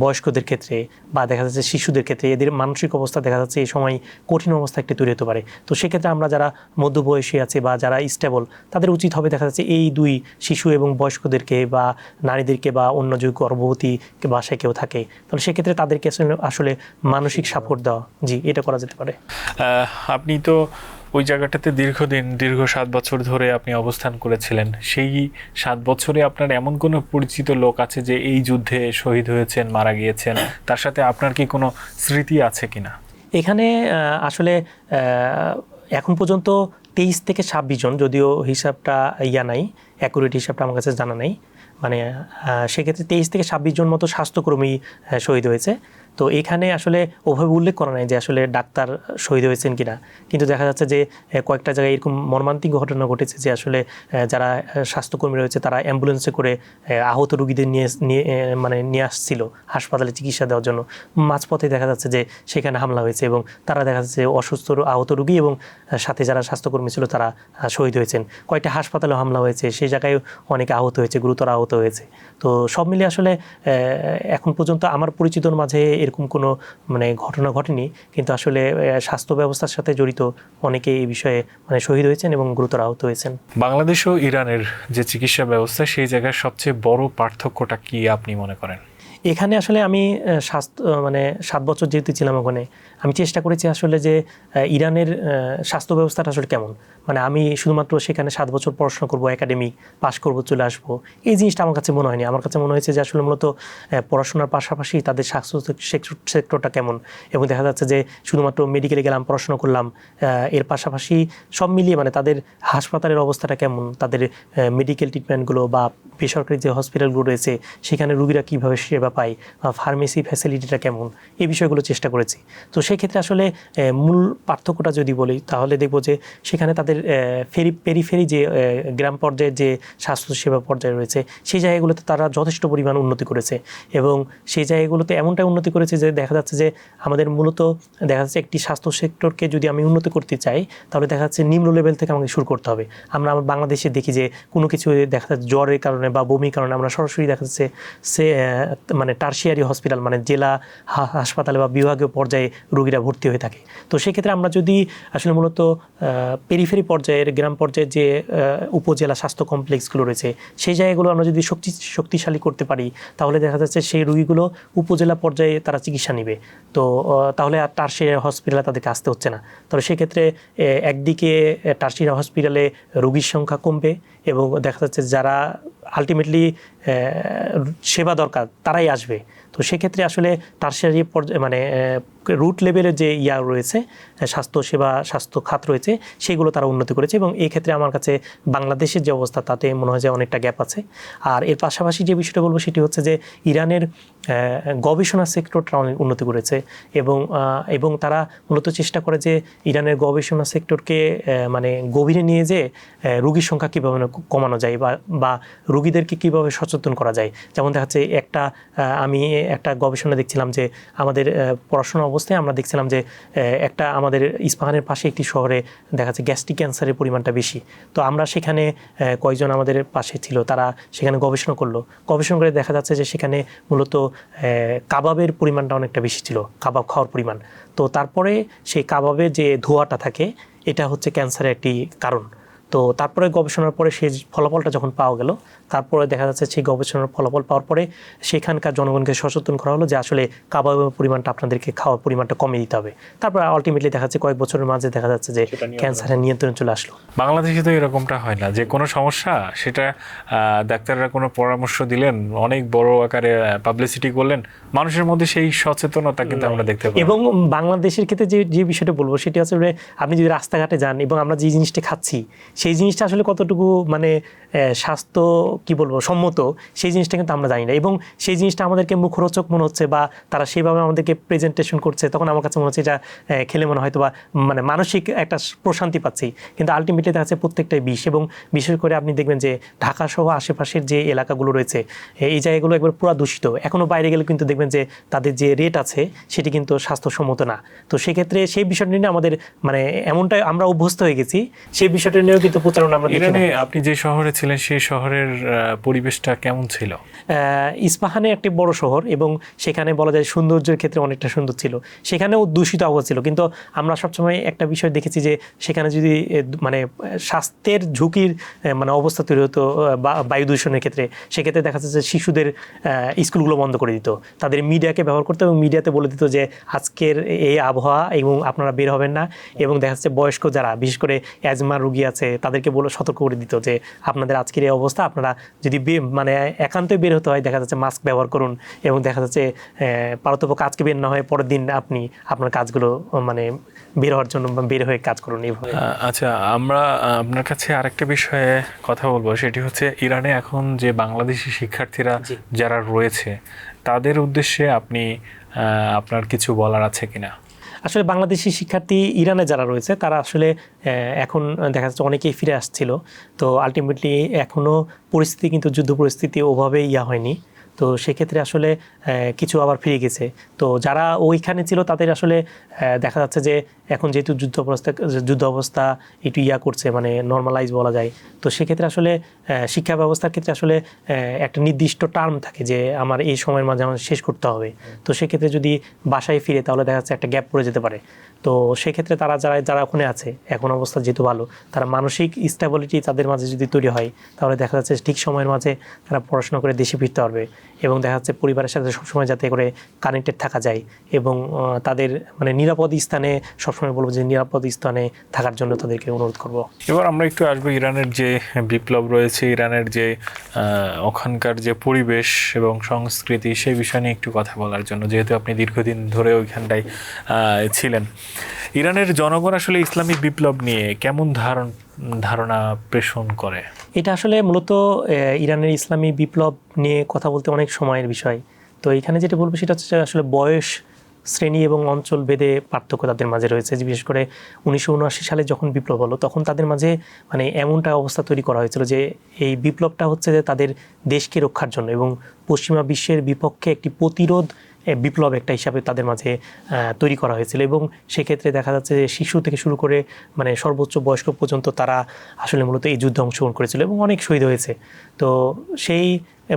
বয়স্কদের ক্ষেত্রে বা দেখা যাচ্ছে শিশুদের ক্ষেত্রে, এদের মানসিক অবস্থা দেখা যাচ্ছে এই সময় কঠিন অবস্থা একটি তৈরি হতে পারে। তো সেক্ষেত্রে আমরা যারা মধ্যবয়সী আছে বা যারা স্টেবল, তাদের উচিত হবে দেখা যাচ্ছে এই দুই শিশু এবং বয়স্কদেরকে বা নারীদেরকে বা অন্য যে গর্ভবতী বাসায় কেউ থাকে, তাহলে সেক্ষেত্রে তাদেরকে আসলে মানসিক সাপোর্ট দেওয়া। জি, এটা করা যেতে পারে। আপনি তো ওই জায়গাটাতে দীর্ঘ 7 বছর ধরে আপনি অবস্থান করেছিলেন। সেই 7 বছরে আপনার এমন কোনো পরিচিত লোক আছে যে এই যুদ্ধে শহীদ হয়েছেন, মারা গিয়েছেন? তার সাথে আপনার কি কোনো স্মৃতি আছে কিনা? এখানে আসলে এখন পর্যন্ত 23 থেকে 26 জন, যদিও হিসাবটা নাই, অ্যাকুরেট হিসাবটা আমার কাছে জানা নেই। মানে সেক্ষেত্রে 23 থেকে 26 জন মতো স্বাস্থ্যকর্মী শহীদ হয়েছে। তো এখানে আসলে ওভাবে উল্লেখ করা নাই যে আসলে ডাক্তার শহীদ হয়েছেন কিনা, কিন্তু দেখা যাচ্ছে যে কয়েকটা জায়গায় এরকম মর্মান্তিক ঘটনা ঘটেছে যে আসলে যারা স্বাস্থ্যকর্মী রয়েছে তারা অ্যাম্বুলেন্সে করে আহত রোগীদের নিয়ে আসছিল হাসপাতালে চিকিৎসা দেওয়ার জন্য। মাঝপথে দেখা যাচ্ছে যে সেখানে হামলা হয়েছে এবং তারা দেখা যাচ্ছে অসুস্থ আহত রোগী এবং সাথে যারা স্বাস্থ্যকর্মী ছিল তারা শহীদ হয়েছেন। কয়েকটা হাসপাতালে হামলা হয়েছে, সেই জায়গায় অনেকে আহত হয়েছে, গুরুতর আহত হয়েছে। তো সব মিলিয়ে আসলে এখন পর্যন্ত আমার পরিচিতর মাঝে এরকম কোনো মানে ঘটনা ঘটেনি, কিন্তু আসলে স্বাস্থ্য ব্যবস্থার সাথে জড়িত অনেকে এই বিষয়ে মানে শহীদ হয়েছেন এবং গুরুতর আহত হয়েছেন। বাংলাদেশ ও ইরানের যে চিকিৎসা ব্যবস্থা, সেই জায়গার সবচেয়ে বড় পার্থক্যটা কি আপনি মনে করেন? এখানে আসলে আমি 7 বছর যেহেতু ছিলাম ওখানে, আমি চেষ্টা করেছি আসলে যে ইরানের স্বাস্থ্য ব্যবস্থাটা আসলে কেমন। মানে আমি শুধুমাত্র সেখানে 7 বছর পড়াশোনা করব, একাডেমিক পাস করব, চলে আসবো, এই জিনিসটা আমার কাছে মনে হয়নি। আমার কাছে মনে হয়েছে যে আসলে মূলত পড়াশোনার পাশাপাশি তাদের স্বাস্থ্য সেক্টরটা কেমন। এবং দেখা যাচ্ছে যে শুধুমাত্র মেডিকেলে গেলাম, পড়াশোনা করলাম, এর পাশাপাশি সব মিলিয়ে মানে তাদের হাসপাতালের অবস্থাটা কেমন, তাদের মেডিকেল ট্রিটমেন্টগুলো বা বেসরকারি যে হসপিটালগুলো রয়েছে সেখানে রুগীরা কীভাবে সেবা পায় বা ফার্মেসি ফ্যাসিলিটিটা কেমন, এই বিষয়গুলো চেষ্টা করেছি। তো সেক্ষেত্রে আসলে মূল পার্থক্যটা যদি বলি তাহলে দেখব যে সেখানে তাদের পেরিফেরি যে গ্রাম পর্যায়ের যে স্বাস্থ্যসেবা পর্যায়ে রয়েছে সেই জায়গাগুলোতে তারা যথেষ্ট পরিমাণ উন্নতি করেছে এবং সেই জায়গাগুলোতে এমনটাই উন্নতি করেছে যে দেখা যাচ্ছে যে আমাদের মূলত দেখা যাচ্ছে একটি স্বাস্থ্য সেক্টরকে যদি আমি উন্নতি করতে চাই তাহলে দেখা যাচ্ছে নিম্ন লেভেল থেকে আমাকে শুরু করতে হবে। আমরা বাংলাদেশে দেখি যে কোনো কিছু দেখা যাচ্ছে জ্বরের কারণে বা বমির কারণে আমরা সরাসরি দেখা যাচ্ছে সে মানে টার্সিয়ারি হসপিটাল মানে জেলা হাসপাতালে বা বিভাগীয় পর্যায়ে রোগীরা ভর্তি হয়ে থাকে। তো সেক্ষেত্রে আমরা যদি আসলে মূলত পেরিফেরি পর্যায়ের গ্রাম পর্যায়ের যে উপজেলা স্বাস্থ্য কমপ্লেক্সগুলো রয়েছে সেই জায়গাগুলো আমরা যদি শক্তিশালী করতে পারি তাহলে দেখা যাচ্ছে সেই রোগীগুলো উপজেলা পর্যায়ে তারা চিকিৎসা নেবে। তো তাহলে আর টার্সিয়ারি হসপিটালে তাদেরকে আসতে হচ্ছে না। তবে সেক্ষেত্রে একদিকে টার্সিয়ারি হসপিটালে রোগীর সংখ্যা কমবে এবং দেখা যাচ্ছে যারা আলটিমেটলি সেবা দরকার তারাই আসবে। তো সেক্ষেত্রে আসলে টার্সিয়ারি মানে রুট লেভেলের যে রয়েছে স্বাস্থ্য খাত রয়েছে সেগুলো তারা উন্নতি করেছে এবং এই ক্ষেত্রে আমার কাছে বাংলাদেশের যে অবস্থা তাতে মনে হয় যে অনেকটা গ্যাপ আছে। আর এর পাশাপাশি যে বিষয়টা বলবো সেটি হচ্ছে যে ইরানের গবেষণা সেক্টরটা অনেক উন্নতি করেছে এবং তারা মূলত চেষ্টা করে যে ইরানের গবেষণা সেক্টরকে মানে গভীরে নিয়ে যে রোগীর সংখ্যা কীভাবে কমানো যায় বা রোগীদেরকে কীভাবে সচেতন করা যায়। যেমন দেখা যাচ্ছে আমি একটা গবেষণা দেখছিলাম যে আমাদের পড়াশোনা অবস্থায় আমরা দেখছিলাম যে একটা আমাদের ইস্পাহানের পাশে একটি শহরে দেখা যাচ্ছে গ্যাস্ট্রিক ক্যান্সারের পরিমাণটা বেশি। তো আমরা সেখানে কয়েকজন আমাদের পাশে ছিল, তারা সেখানে গবেষণা করে দেখা যাচ্ছে যে সেখানে মূলত কাবাবের পরিমাণটা অনেকটা বেশি ছিল, কাবাব খাওয়ার পরিমাণ। তো তারপরে সেই কাবাবের যে ধোঁয়াটা থাকে এটা হচ্ছে ক্যান্সারের একটি কারণ। তো তারপরে গবেষণার পরে সেই ফলাফলটা যখন পাওয়া গেল তারপরে দেখা যাচ্ছে সেই গবেষণার ফলাফল পাওয়ার পরে সেখানকার জনগণকে সচেতন করা হলো যে আসলে কাবাবের পরিমাণটা আপনাদেরকে খাওয়ার পরিমাণটা কমিয়ে দিতে হবে। তারপর আলটিমেটলি দেখা যাচ্ছে কয়েক বছরের মাঝে দেখা যাচ্ছে যে ক্যান্সারের নিয়ন্ত্রণে চলে আসলো। বাংলাদেশে তো এরকমটা হয় না যে কোনো সমস্যা সেটা ডাক্তাররা কোনো পরামর্শ দিলেন, অনেক বড় আকারে পাবলিসিটি করলেন, মানুষের মধ্যে সেই সচেতনতা কিন্তু আমরা দেখতে পাই। এবং বাংলাদেশের ক্ষেত্রে যে বিষয়টা বলবো সেটি আসলে আপনি যদি রাস্তাঘাটে যান এবং আমরা যে জিনিসটা খাচ্ছি সেই জিনিসটা আসলে কতটুকু মানে স্বাস্থ্য সম্মত সেই জিনিসটা কিন্তু আমরা জানি না এবং সেই জিনিসটা আমাদেরকে মুখরোচক মনে হচ্ছে বা তারা সেইভাবে আমাদেরকে প্রেজেন্টেশন করছে, তখন আমার কাছে মনে হচ্ছে এটা খেলে মনে হয়তো বা মানে মানসিক একটা প্রশান্তি পাচ্ছি, কিন্তু আলটিমেটলি দেখা যাচ্ছে প্রত্যেকটাই বিষ। এবং বিশেষ করে আপনি দেখবেন যে ঢাকা সহ আশেপাশের যে এলাকাগুলো রয়েছে এই জায়গাগুলো একবার পুরো দূষিত। এখনও বাইরে গেলে কিন্তু দেখবেন যে তাদের যে রেট আছে সেটি কিন্তু স্বাস্থ্যসম্মত না। তো সেক্ষেত্রে সেই বিষয়টা নিয়ে আমাদের মানে এমনটাই আমরা অভ্যস্ত হয়ে গেছি, সেই বিষয়টা নিয়েও কিন্তু প্রচারণা আমরা দেখি না। আপনি যে শহরে ছিলেন সেই শহরের পরিবেশটা কেমন ছিল? ইস্পাহানে একটি বড় শহর এবং সেখানে বলা যায় সৌন্দর্যের ক্ষেত্রে অনেকটা সুন্দর ছিল, সেখানেও দূষিত আবহাওয়া ছিল। কিন্তু আমরা সবসময় একটা বিষয় দেখেছি যে সেখানে যদি মানে স্বাস্থ্যের ঝুঁকির মানে অবস্থা তৈরি হতো বায়ু দূষণের ক্ষেত্রে, সেক্ষেত্রে দেখা যাচ্ছে যে শিশুদের স্কুলগুলো বন্ধ করে দিত, তাদের মিডিয়াকে ব্যবহার করতো এবং মিডিয়াতে বলে দিত যে আজকের এই আবহাওয়া এবং আপনারা বের হবেন না। এবং দেখা যাচ্ছে বয়স্ক যারা বিশেষ করে অ্যাজমা রোগী আছে তাদেরকে সতর্ক করে দিত যে আপনাদের আজকের এই অবস্থা, আপনারা যদি মানে একান্তই বের হতে হয় দেখা যাচ্ছে মাস্ক ব্যবহার করুন এবং দেখা যাচ্ছে পারতপক্ষে আজকে বের না হয় পরের দিন আপনি আপনার কাজগুলো মানে বের হওয়ার জন্য বের হয়ে কাজ করুন এইভাবে। আচ্ছা, আমরা আপনার কাছে আরেকটা বিষয়ে কথা বলবো, সেটি হচ্ছে ইরানে এখন যে বাংলাদেশি শিক্ষার্থীরা যারা রয়েছে তাদের উদ্দেশ্যে আপনার কিছু বলার আছে কিনা? আসলে বাংলাদেশি শিক্ষার্থী ইরানে যারা রয়েছে তারা আসলে এখন দেখা যাচ্ছে অনেকেই ফিরে আসছিল। তো আলটিমেটলি এখনও পরিস্থিতি কিন্তু যুদ্ধ পরিস্থিতি ওভাবে হয়নি। তো সেক্ষেত্রে আসলে কিছু আবার ফিরে গেছে। তো যারা ওইখানে ছিল তাদের আসলে দেখা যাচ্ছে যে এখন যেহেতু যুদ্ধ অবস্থা একটু করছে মানে নর্মালাইজ বলা যায়। তো সেক্ষেত্রে আসলে শিক্ষা ব্যবস্থার ক্ষেত্রে আসলে একটা নির্দিষ্ট টার্ম থাকে যে আমার এই সময়ের মাঝে আমার শেষ করতে হবে। তো সেক্ষেত্রে যদি বাসায় ফিরে তাহলে দেখা যাচ্ছে একটা গ্যাপ পড়ে যেতে পারে। তো সেক্ষেত্রে যারা ওখানে আছে এখন অবস্থা যেহেতু ভালো, তারা মানসিক স্টেবিলিটি তাদের মাঝে যদি তৈরি হয় তাহলে দেখা যাচ্ছে ঠিক সময়ের মাঝে তারা পড়াশোনা করে দেশে ফিরতে পারবে এবং দেখা যাচ্ছে পরিবারের সাথে সবসময় যাতে করে কানেক্টেড থাকা যায় এবং তাদের মানে নিরাপদ স্থানে, সবসময় বলবো যে নিরাপদ স্থানে থাকার জন্য তাদেরকে অনুরোধ করব। এবার আমরা একটু আসবো ইরানের যে বিপ্লব রয়েছে, ইরানের যে ওখানকার যে পরিবেশ এবং সংস্কৃতি সেই বিষয় নিয়ে একটু কথা বলার জন্য, যেহেতু আপনি দীর্ঘদিন ধরে ওইখানটায় ছিলেন। ইরানের জনগণ আসলে ইসলামিক বিপ্লব নিয়ে কেমন ধারণা পোষণ করে? এটা আসলে মূলত ইরানের ইসলামী বিপ্লব নিয়ে কথা বলতে অনেক সময়ের বিষয়। তো এখানে যেটা বলবো সেটা হচ্ছে আসলে বয়স, শ্রেণী এবং অঞ্চল ভেদে পার্থক্য তাদের মাঝে রয়েছে। যে বিশেষ করে 1979 সালে যখন বিপ্লব হলো তখন তাদের মাঝে মানে এমনটা অবস্থা তৈরি করা হয়েছিল যে এই বিপ্লবটা হচ্ছে যে তাদের দেশকে রক্ষার জন্য এবং পশ্চিমা বিশ্বের বিপক্ষে একটি প্রতিরোধ বিপ্লব একটা হিসাবে তাদের মাঝে তৈরি করা হয়েছিল। এবং সেক্ষেত্রে দেখা যাচ্ছে যে শিশু থেকে শুরু করে মানে সর্বোচ্চ বয়স্ক পর্যন্ত তারা আসলে মূলত এই যুদ্ধে অংশগ্রহণ করেছিল এবং অনেক শহীদ হয়েছে। তো সেই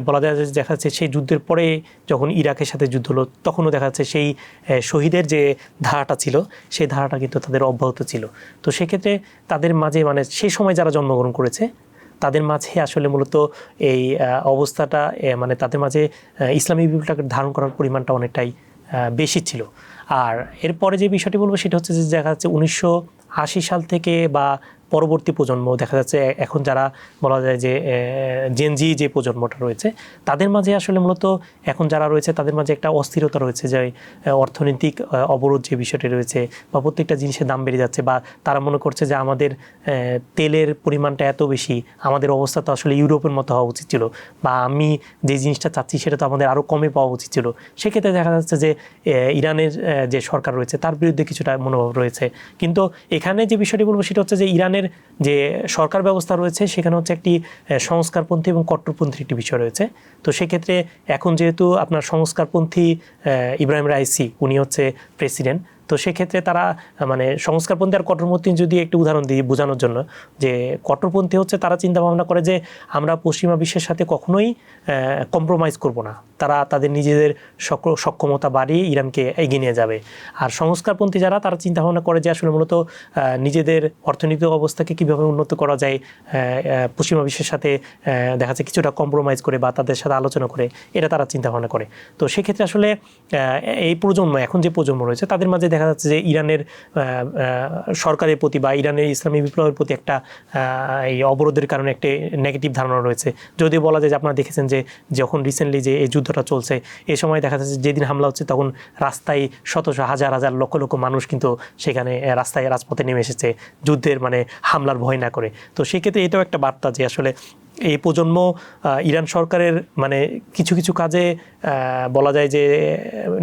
বলা যায় যে দেখা যাচ্ছে সেই যুদ্ধের পরে যখন ইরাকের সাথে যুদ্ধ হলো তখনও দেখা যাচ্ছে সেই শহীদের যে ধারাটা ছিল সেই ধারাটা কিন্তু তাদের অব্যাহত ছিল। তো সেক্ষেত্রে তাদের মাঝে মানে সেই সময় যারা জন্মগ্রহণ করেছে তাদের মাঝে আসলে মূলত এই অবস্থাটা মানে তাদের মাঝে ইসলামী বিপ্লবটাকে ধারণ করার পরিমাণটা অনেকটাই বেশি ছিল। আর এরপরে যে বিষয়টি বলবো সেটা হচ্ছে যে দেখা যাচ্ছে 1980 সাল থেকে বা পরবর্তী প্রজন্ম দেখা যাচ্ছে এখন যারা বলা যায় যে জেনজি যে প্রজন্মটা রয়েছে তাদের মাঝে আসলে মূলত এখন যারা রয়েছে তাদের মাঝে একটা অস্থিরতা রয়েছে যে অর্থনৈতিক অবরোধ যে বিষয়টি রয়েছে বা প্রত্যেকটা জিনিসের দাম বেড়ে যাচ্ছে বা তারা মনে করছে যে আমাদের তেলের পরিমাণটা এত বেশি, আমাদের অবস্থা তো আসলে ইউরোপের মতো হওয়া উচিত ছিল বা আমি যে জিনিসটা চাচ্ছি সেটা তো আমাদের আরও কমে পাওয়া উচিত ছিল। সেক্ষেত্রে দেখা যাচ্ছে যে ইরানের যে সরকার রয়েছে তার বিরুদ্ধে কিছুটা মনোভাব রয়েছে। কিন্তু এখানে যে বিষয়টি বলবো সেটা হচ্ছে যে ইরানের যে সরকার ব্যবস্থা রয়েছে সেখানে হচ্ছে একটি সংস্কারপন্থী এবং কট্টরপন্থীর একটি বিষয় রয়েছে। তো সেক্ষেত্রে এখন যেহেতু আপনার সংস্কারপন্থী ইব্রাহিম রাইসি উনি হচ্ছে প্রেসিডেন্ট, তো সেক্ষেত্রে তারা মানে সংস্কারপন্থী আর কট্টরপন্থী যদি একটু উদাহরণ দিই বোঝানোর জন্য, যে কট্টরপন্থী হচ্ছে তারা চিন্তা ভাবনা করে যে আমরা পশ্চিমা বিশ্বের সাথে কখনোই কম্প্রোমাইজ করব না, তারা তাদের নিজেদের সক্ষমতা বাড়িয়ে ইরানকে এগিয়ে নিয়ে যাবে। আর সংস্কারপন্থী যারা তারা চিন্তা ভাবনা করে যে আসলে মূলত নিজেদের অর্থনৈতিক অবস্থাকে কীভাবে উন্নত করা যায় পশ্চিমা বিশ্বের সাথে দেখা যাচ্ছে কিছুটা কম্প্রোমাইজ করে বা তাদের সাথে আলোচনা করে, এটা তারা চিন্তা ভাবনা করে। তো সেক্ষেত্রে আসলে এই প্রজন্ম এখন যে প্রজন্ম রয়েছে তাদের মাঝে দেখা যাচ্ছে যে ইরানের সরকারের প্রতি বা ইরানের ইসলামী বিপ্লবের প্রতি একটা এই অবরোধের কারণে একটি নেগেটিভ ধারণা রয়েছে। যদিও বলা যায় যে আপনারা দেখেছেন যে যখন রিসেন্টলি যে এই যুদ্ধটা চলছে এই সময় দেখা যাচ্ছে যেদিন হামলা হচ্ছে তখন রাস্তায় শত হাজার হাজার লক্ষ লক্ষ মানুষ কিন্তু সেখানে রাস্তায় রাজপথে নেমে এসেছে যুদ্ধের মানে হামলার ভয় না করে। তো সেক্ষেত্রে এটাও একটা বার্তা যে আসলে এই প্রজন্ম ইরান সরকারের মানে কিছু কিছু কাজে বলা যায় যে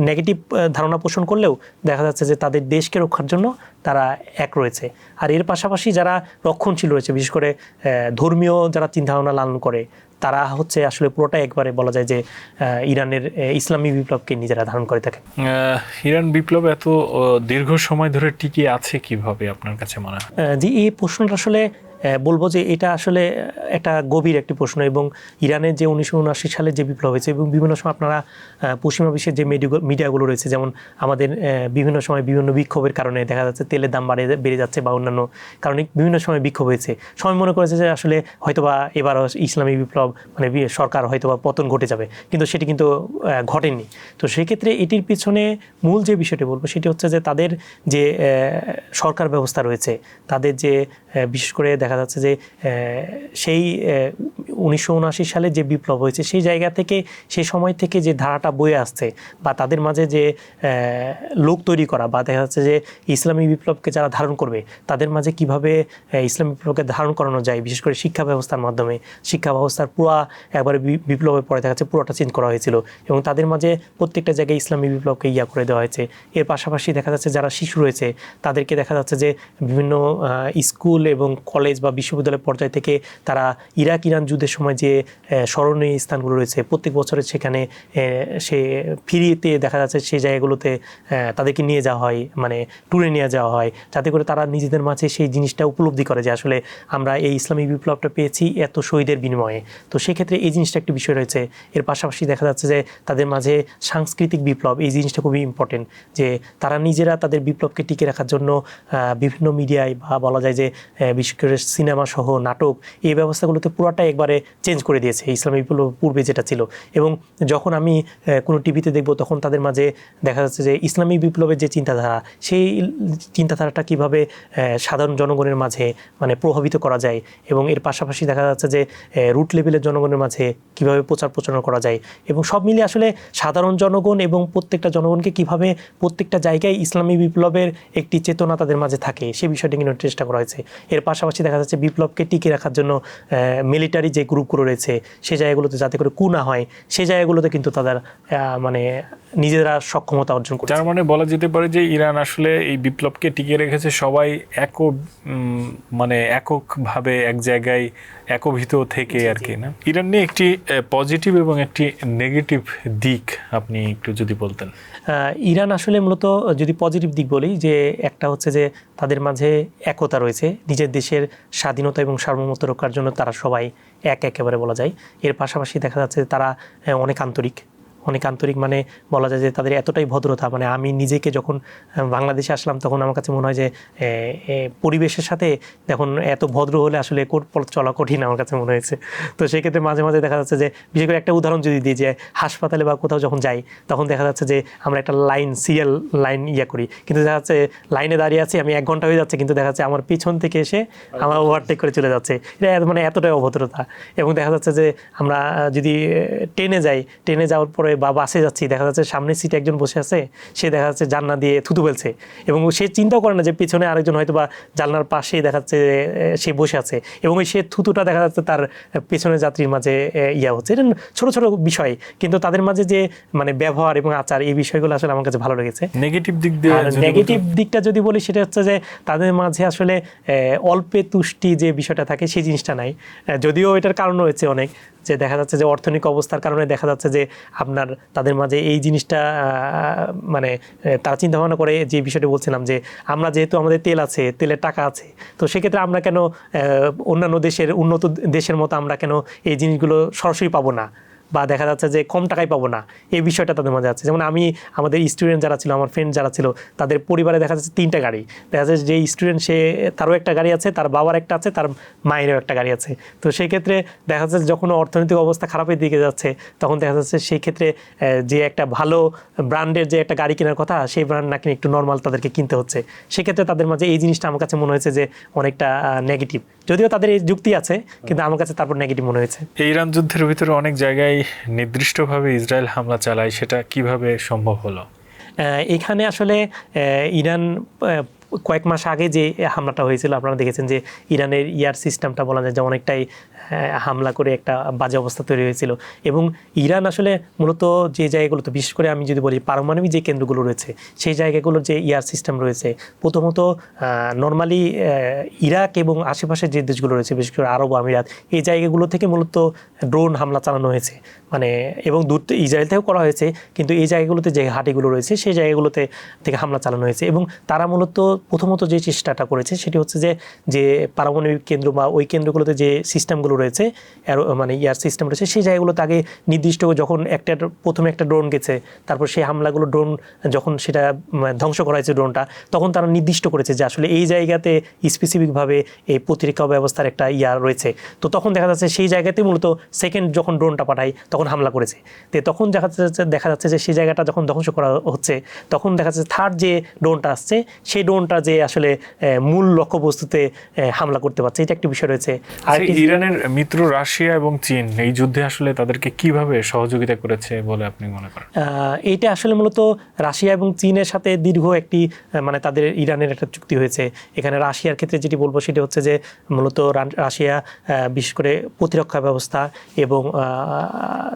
নেগেটিভ ধারণা পোষণ করলেও দেখা যাচ্ছে যে তাদের দেশকে রক্ষার জন্য তারা এক রয়েছে। আর এর পাশাপাশি যারা রক্ষণশীল রয়েছে বিশেষ করে ধর্মীয় যারা চিন্তাভাবনা লালন করে তারা হচ্ছে আসলে পুরোটা একবারে বলা যায় যে ইরানের ইসলামী বিপ্লবকে নিজেরা ধারণ করে থাকে। ইরান বিপ্লব এত দীর্ঘ সময় ধরে টিকে আছে কিভাবে আপনার কাছে মনে হয়? জি, এই প্রশ্নটা আসলে বলবো যে এটা আসলে একটা গভীর একটি প্রশ্ন। এবং ইরানের যে 1979 সালে যে বিপ্লব হয়েছে এবং বিভিন্ন সময় আপনারা পশ্চিমা বিশ্বের যে মিডিয়াগুলো রয়েছে যেমন আমাদের বিভিন্ন সময় বিভিন্ন বিক্ষোভের কারণে দেখা যাচ্ছে তেলের দাম বেড়ে যাচ্ছে বা অন্যান্য কারণে বিভিন্ন সময় বিক্ষোভ হয়েছে, সবাই মনে করেছে যে আসলে হয়তোবা এবার ইসলামী বিপ্লব মানে সরকার হয়তোবা পতন ঘটে যাবে, কিন্তু সেটি কিন্তু ঘটেনি। তো সেক্ষেত্রে এটির পিছনে মূল যে বিষয়টি বলবো সেটি হচ্ছে যে তাদের যে সরকার ব্যবস্থা রয়েছে, তাদের যে বিশেষ করে দেখা যাচ্ছে যে সেই 1979 সালে যে বিপ্লব হয়েছে সেই জায়গা থেকে সেই সময় থেকে যে ধারাটা বয়ে আসছে বা তাদের মাঝে যে লোক তৈরি করা বা দেখা যাচ্ছে যে ইসলামী বিপ্লবকে যারা ধারণ করবে তাদের মাঝে কিভাবে ইসলামী বিপ্লবকে ধারণ করানো যায়, বিশেষ করে শিক্ষা ব্যবস্থার মাধ্যমে। শিক্ষা ব্যবস্থার পুরো একবারে বিপ্লবের পরে দেখা যাচ্ছে পুরোটা চেঞ্জ করা হয়েছিল এবং তাদের মাঝে প্রত্যেকটা জায়গায় ইসলামী বিপ্লবকে করে দেওয়া হয়েছে। এর পাশাপাশি দেখা যাচ্ছে যারা শিশু রয়েছে তাদেরকে দেখা যাচ্ছে যে বিভিন্ন স্কুল এবং কলেজ বা বিশ্ববিদ্যালয় পর্যায় থেকে তারা ইরাক ইরান যুদ্ধের সময় যে স্মরণীয় স্থানগুলো রয়েছে প্রত্যেক বছরে সেখানে সে ফিরিয়েতে দেখা যাচ্ছে সেই জায়গাগুলোতে তাদেরকে নিয়ে যাওয়া হয়, মানে ট্যুরে নিয়ে যাওয়া হয়, যাতে করে তারা নিজেদের মাঝে সেই জিনিসটা উপলব্ধি করে যে আসলে আমরা এই ইসলামী বিপ্লবটা পেয়েছি এত শহীদের বিনিময়ে। তো সেক্ষেত্রে এই জিনিসটা একটি বিষয় রয়েছে। এর পাশাপাশি দেখা যাচ্ছে যে তাদের মাঝে সাংস্কৃতিক বিপ্লব, এই জিনিসটা খুবই ইম্পর্টেন্ট যে তারা নিজেরা তাদের বিপ্লবকে টিকে রাখার জন্য বিভিন্ন মিডিয়ায় বা বলা যায় যে বিশেষ করে সিনেমা সহ নাটক এই ব্যবস্থাগুলোতে পুরোটাই একবারে চেঞ্জ করে দিয়েছে ইসলামী বিপ্লব পূর্বে যেটা ছিল। এবং যখন আমি কোনো টিভিতে দেখবো তখন তাদের মাঝে দেখা যাচ্ছে যে ইসলামী বিপ্লবের যে চিন্তাধারা সেই চিন্তাধারাটা কীভাবে সাধারণ জনগণের মাঝে মানে প্রভাবিত করা যায় এবং এর পাশাপাশি দেখা যাচ্ছে যে রুট লেভেলের জনগণের মাঝে কীভাবে প্রচার প্রচারণা করা যায়, এবং সব মিলিয়ে আসলে সাধারণ জনগণ এবং প্রত্যেকটা জনগণকে কীভাবে প্রত্যেকটা জায়গায় ইসলামী বিপ্লবের একটি চেতনা তাদের মাঝে থাকে সেই বিষয়টি কিন্তু চেষ্টা করা হয়েছে। এর পাশাপাশি দেখা যাচ্ছে বিপ্লবকে টিকিয়ে রাখার জন্য মিলিটারি যে গ্রুপগুলো রয়েছে সেই জায়গাগুলোতে যাতে করে কু না হয় সেই জায়গাগুলোতে কিন্তু তাদের মানে নিজেরা সক্ষমতা অর্জন করে। যার মানে বলা যেতে পারে যে ইরান আসলে এই বিপ্লবকে টিকিয়ে রেখেছে সবাই মানে এককভাবে এক জায়গায় একভূত থেকে আর কি না। ইরান নিয়ে একটি পজিটিভ এবং একটি নেগেটিভ দিক আপনি একটু যদি বলতেন। ইরান আসলে মূলত যদি পজিটিভ দিক বলি যে একটা হচ্ছে যে তাদের মাঝে একতা রয়েছে, নিজের দেশের স্বাধীনতা এবং সার্বভৌমত্ব রক্ষার জন্য তারা সবাই একেবারে বলা যায়। এর পাশাপাশি দেখা যাচ্ছে তারা অনেক আন্তরিক মানে বলা যায় যে তাদের এতটাই ভদ্রতা, মানে আমি নিজেকে যখন বাংলাদেশে আসলাম তখন আমার কাছে মনে হয় যে পরিবেশের সাথে দেখুন এত ভদ্র হলে আসলে চলা কঠিন আমার কাছে মনে হয়েছে। তো সেক্ষেত্রে মাঝে মাঝে দেখা যাচ্ছে যে বিশেষ করে একটা উদাহরণ যদি দিই যে হাসপাতালে বা কোথাও যখন যাই তখন দেখা যাচ্ছে যে আমরা একটা সিরিয়াল লাইন করি, কিন্তু দেখা যাচ্ছে লাইনে দাঁড়িয়ে আছি আমি 1 ঘন্টা হয়ে যাচ্ছে, কিন্তু দেখা যাচ্ছে আমার পিছন থেকে এসে আমার ওভারটেক করে চলে যাচ্ছে। এটা মানে এতটাই অভদ্রতা। এবং দেখা যাচ্ছে যে আমরা যদি ট্রেনে যাওয়ার পরে বা বাসে যাচ্ছি দেখা যাচ্ছে সামনের সিটে একজন বসে আছে, সে দেখা যাচ্ছে জানলা দিয়ে থুতু ফেলছে এবং সে চিন্তাও করে না যে পিছনে আরেকজন হয়তো বা জানলার পাশে দেখা যাচ্ছে সে বসে আছে এবং সে থুতুটা দেখা যাচ্ছে তার পেছনের যাত্রীর মাঝে হচ্ছে। এটা ছোট ছোট বিষয়, কিন্তু তাদের মাঝে যে মানে ব্যবহার এবং আচার এই বিষয়গুলো আসলে আমার কাছে ভালো লেগেছে। নেগেটিভ দিকটা যদি বলি সেটা হচ্ছে যে তাদের মাঝে আসলে অল্পে তুষ্টি যে বিষয়টা থাকে সেই জিনিসটা নাই, যদিও এটার কারণ রয়েছে অনেক, যে দেখা যাচ্ছে যে অর্থনৈতিক অবস্থার কারণে দেখা যাচ্ছে যে আপনার তাদের মাঝে এই জিনিসটা মানে তারা চিন্তা ভাবনা করে যে বিষয়টা বলছিলাম যে আমরা যেহেতু আমাদের তেল আছে, তেলের টাকা আছে, তো সেক্ষেত্রে আমরা কেন অন্যান্য দেশের উন্নত দেশের মতো আমরা কেন এই জিনিসগুলো সরাসরি পাবো না বা দেখা যাচ্ছে যে কম টাকায় পাবো না, এই বিষয়টা তাদের মাঝে আছে। যেমন আমাদের স্টুডেন্ট যারা ছিল, আমার ফ্রেন্ড যারা ছিল, তাদের পরিবারে দেখা যাচ্ছে 3টা গাড়ি, দেখা যাচ্ছে যে স্টুডেন্ট তারও একটা গাড়ি আছে, তার বাবার একটা আছে, তার মায়েরও একটা গাড়ি আছে। তো সেই ক্ষেত্রে দেখা যাচ্ছে যখন অর্থনৈতিক অবস্থা খারাপের দিকে যাচ্ছে তখন দেখা যাচ্ছে সেই ক্ষেত্রে যে একটা ভালো ব্র্যান্ডের যে একটা গাড়ি কেনার কথা সেই ব্র্যান্ড না কিনে একটু নর্মাল তাদেরকে কিনতে হচ্ছে। সেক্ষেত্রে তাদের মাঝে এই জিনিসটা আমার কাছে মনে হয়েছে যে অনেকটা নেগেটিভ, যদিও তাদের এই যুক্তি আছে কিন্তু আমার কাছে তারপর নেগেটিভ মনে হয়েছে। ইরান যুদ্ধের ভিতরে অনেক জায়গায় নির্দিষ্টভাবে ইসরায়েল হামলা চালায়, সেটা কিভাবে সম্ভব হলো? এখানে আসলে ইরান কয়েক মাস আগে যে হামলাটা হয়েছিল আপনারা দেখেছেন যে ইরানের ইয়ার সিস্টেমটা বলা যায় যে অনেকটাই হামলা করে একটা বাজে অবস্থা তৈরি হয়েছিল। এবং ইরান আসলে মূলত যে জায়গাগুলোতে, বিশেষ করে আমি যদি বলি পারমাণবিক যে কেন্দ্রগুলো রয়েছে সেই জায়গাগুলোর যে ইয়ার সিস্টেম রয়েছে, প্রথমত নর্মালি ইরাক এবং আশেপাশের যে দেশগুলো রয়েছে বিশেষ করে আরব আমিরাত, এই জায়গাগুলো থেকে মূলত ড্রোন হামলা চালানো হয়েছে, মানে এবং দূর ইসরায়েল থেকেও করা হয়েছে, কিন্তু এই জায়গাগুলোতে যে ঘাঁটিগুলো রয়েছে সেই জায়গাগুলোতে থেকে হামলা চালানো হয়েছে। এবং তারা মূলত প্রথমত যে চেষ্টাটা করেছে সেটি হচ্ছে যে পারমাণবিক কেন্দ্র বা ওই কেন্দ্রগুলোতে যে সিস্টেমগুলো রয়েছে মানে ইয়ার সিস্টেম রয়েছে সেই জায়গাগুলোতে আগে নির্দিষ্ট যখন প্রথমে একটা ড্রোন গেছে, তারপর সেই হামলাগুলো ড্রোন যখন সেটা ধ্বংস করা হয়েছে ড্রোনটা, তখন তারা নির্দিষ্ট করেছে যে আসলে এই জায়গাতে স্পেসিফিকভাবে এই প্রতিরক্ষা ব্যবস্থার একটা ইয়ার রয়েছে। তো তখন দেখা যাচ্ছে সেই জায়গাতে মূলত সেকেন্ড যখন ড্রোনটা পাঠায় তখন হামলা করেছে। তো তখন দেখা যাচ্ছে যে সেই জায়গাটা যখন ধ্বংস করা হচ্ছে তখন দেখা যাচ্ছে থার্ড যে ড্রোনটা আসছে সেই ড্রোনটা যে আসলে মূল লক্ষ্যবস্তুতে হামলা করতে পারছে, এটা একটা বিষয় রয়েছে। আর ইরানের মিত্র রাশিয়া এবং চীন এই যুদ্ধে আসলে তাদেরকে কিভাবে সহযোগিতা করেছে বলে আপনি মনে করেন? এইটা আসলে মূলত রাশিয়া এবং চীনের সাথে দীর্ঘ একটি মানে তাদের ইরানের একটা চুক্তি হয়েছে। এখানে রাশিয়ার ক্ষেত্রে যেটি বলবো সেটি হচ্ছে যে মূলত রাশিয়া বিশেষ করে প্রতিরক্ষা ব্যবস্থা এবং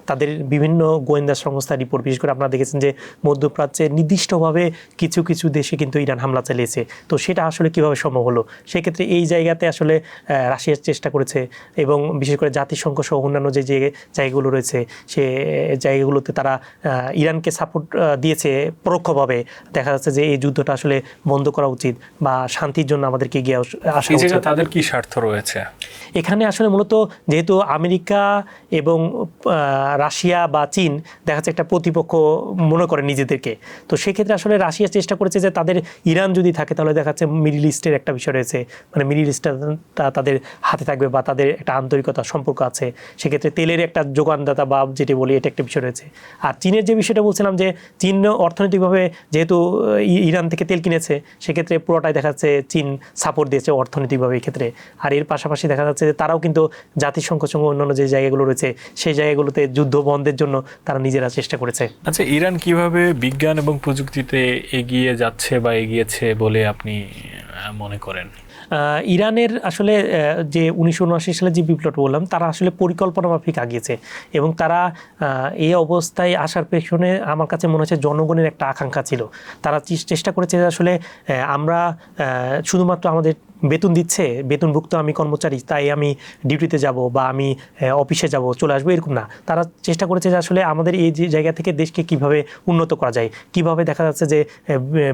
তাদের বিভিন্ন গোয়েন্দা সংস্থার রিপোর্ট, বিশেষ করে আপনারা দেখেছেন যে মধ্যপ্রাচ্যে নির্দিষ্টভাবে কিছু কিছু দেশে কিন্তু ইরান হামলা চালিয়েছে। তো সেটা আসলে কিভাবে সম্ভব হলো, সেক্ষেত্রে এই জায়গাতে আসলে রাশিয়ার চেষ্টা করেছে এবং বিশেষ করে জাতিসংঘ সহ অন্যান্য যে জায়গাগুলো রয়েছে সে জায়গাগুলোতে তারা ইরানকে সাপোর্ট দিয়েছে পরোক্ষভাবে। দেখা যাচ্ছে যে এই যুদ্ধটা আসলে বন্ধ করা উচিত বা শান্তির জন্য আমাদেরকে এগিয়ে আসা উচিত। তাদের কি স্বার্থ রয়েছে এখানে? আসলে মূলত যেহেতু আমেরিকা এবং রাশিয়া বা চীন দেখা যাচ্ছে একটা প্রতিপক্ষ মনে করে নিজেদেরকে, তো সেক্ষেত্রে আসলে রাশিয়া চেষ্টা করেছে যে তাদের ইরান যদি থাকে তাহলে দেখা যাচ্ছে মিডল ইস্টের একটা বিষয় রয়েছে, মানে মিডল ইস্টটা তাদের হাতে থাকবে বা তাদের একটা আন্তরিকতা সম্পর্ক আছে, সেক্ষেত্রে তেলের একটা যোগানদাতা বা যেটি বলি এটা একটা বিষয় রয়েছে। আর চীনের যে বিষয়টা বলছিলাম যে চীন অর্থনৈতিকভাবে যেহেতু ইরান থেকে তেল কিনেছে সেক্ষেত্রে পুরোটাই দেখা যাচ্ছে চীন সাপোর্ট দিয়েছে অর্থনৈতিকভাবে এই ক্ষেত্রে। আর এর পাশাপাশি দেখা যাচ্ছে যে তারাও কিন্তু জাতিসংঘ সঙ্গে অন্যান্য যে জায়গাগুলো রয়েছে সেই জায়গাগুলোতে যুদ্ধ বন্ধের জন্য তারা নিজেরা চেষ্টা করেছে। আচ্ছা, ইরান কিভাবে বিজ্ঞান এবং প্রযুক্তিতে এগিয়ে যাচ্ছে বা এগিয়েছে বলে আপনি মনে করেন? ইরানের আসলে যে 1979 সালে যে বিপ্লবটা বললাম তারা আসলে পরিকল্পনা মাফিক আগিয়েছে এবং তারা এই অবস্থায় আসার পেছনে আমার কাছে মনে হচ্ছে জনগণের একটা আকাঙ্ক্ষা ছিল। তারা চেষ্টা করেছে যে আসলে আমরা শুধুমাত্র আমাদের বেতন দিচ্ছে, বেতনভুক্ত আমি কর্মচারী তাই আমি ডিউটিতে যাব বা আমি অফিসে যাব চলে আসবো এরকম না। তারা চেষ্টা করেছে যে আসলে আমাদের এই যে জায়গা থেকে দেশকে কিভাবে উন্নত করা যায়, কিভাবে দেখা যাচ্ছে যে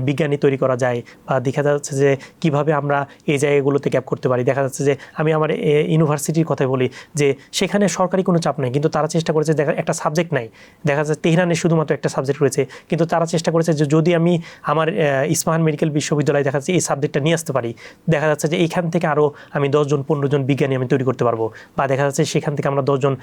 বিজ্ঞানী তৈরি করা যায় বা দেখা যাচ্ছে যে কিভাবে আমরা এই জায়গাগুলোতে ক্যাপ করতে পারি। দেখা যাচ্ছে যে আমি আমার ইউনিভার্সিটির কথাই বলি যে সেখানে সরকারি কোনো চাপ নেই, কিন্তু তারা চেষ্টা করেছে একটা সাবজেক্ট নাই, দেখা যাচ্ছে তেহরানের শুধুমাত্র একটা সাবজেক্ট রয়েছে, কিন্তু তারা চেষ্টা করেছে যে যদি আমি আমার ইস্পাহান মেডিকেল বিশ্ববিদ্যালয়ে দেখা যাচ্ছে এই সাবজেক্টটা নিয়ে আসতে পারি, দেখা যাচ্ছে যে এইখান থেকে আরও আমি 10-15 জন বিজ্ঞানী আমি তৈরি করতে পারবো, বা দেখা যাচ্ছে সেখান থেকে আমরা 10 জন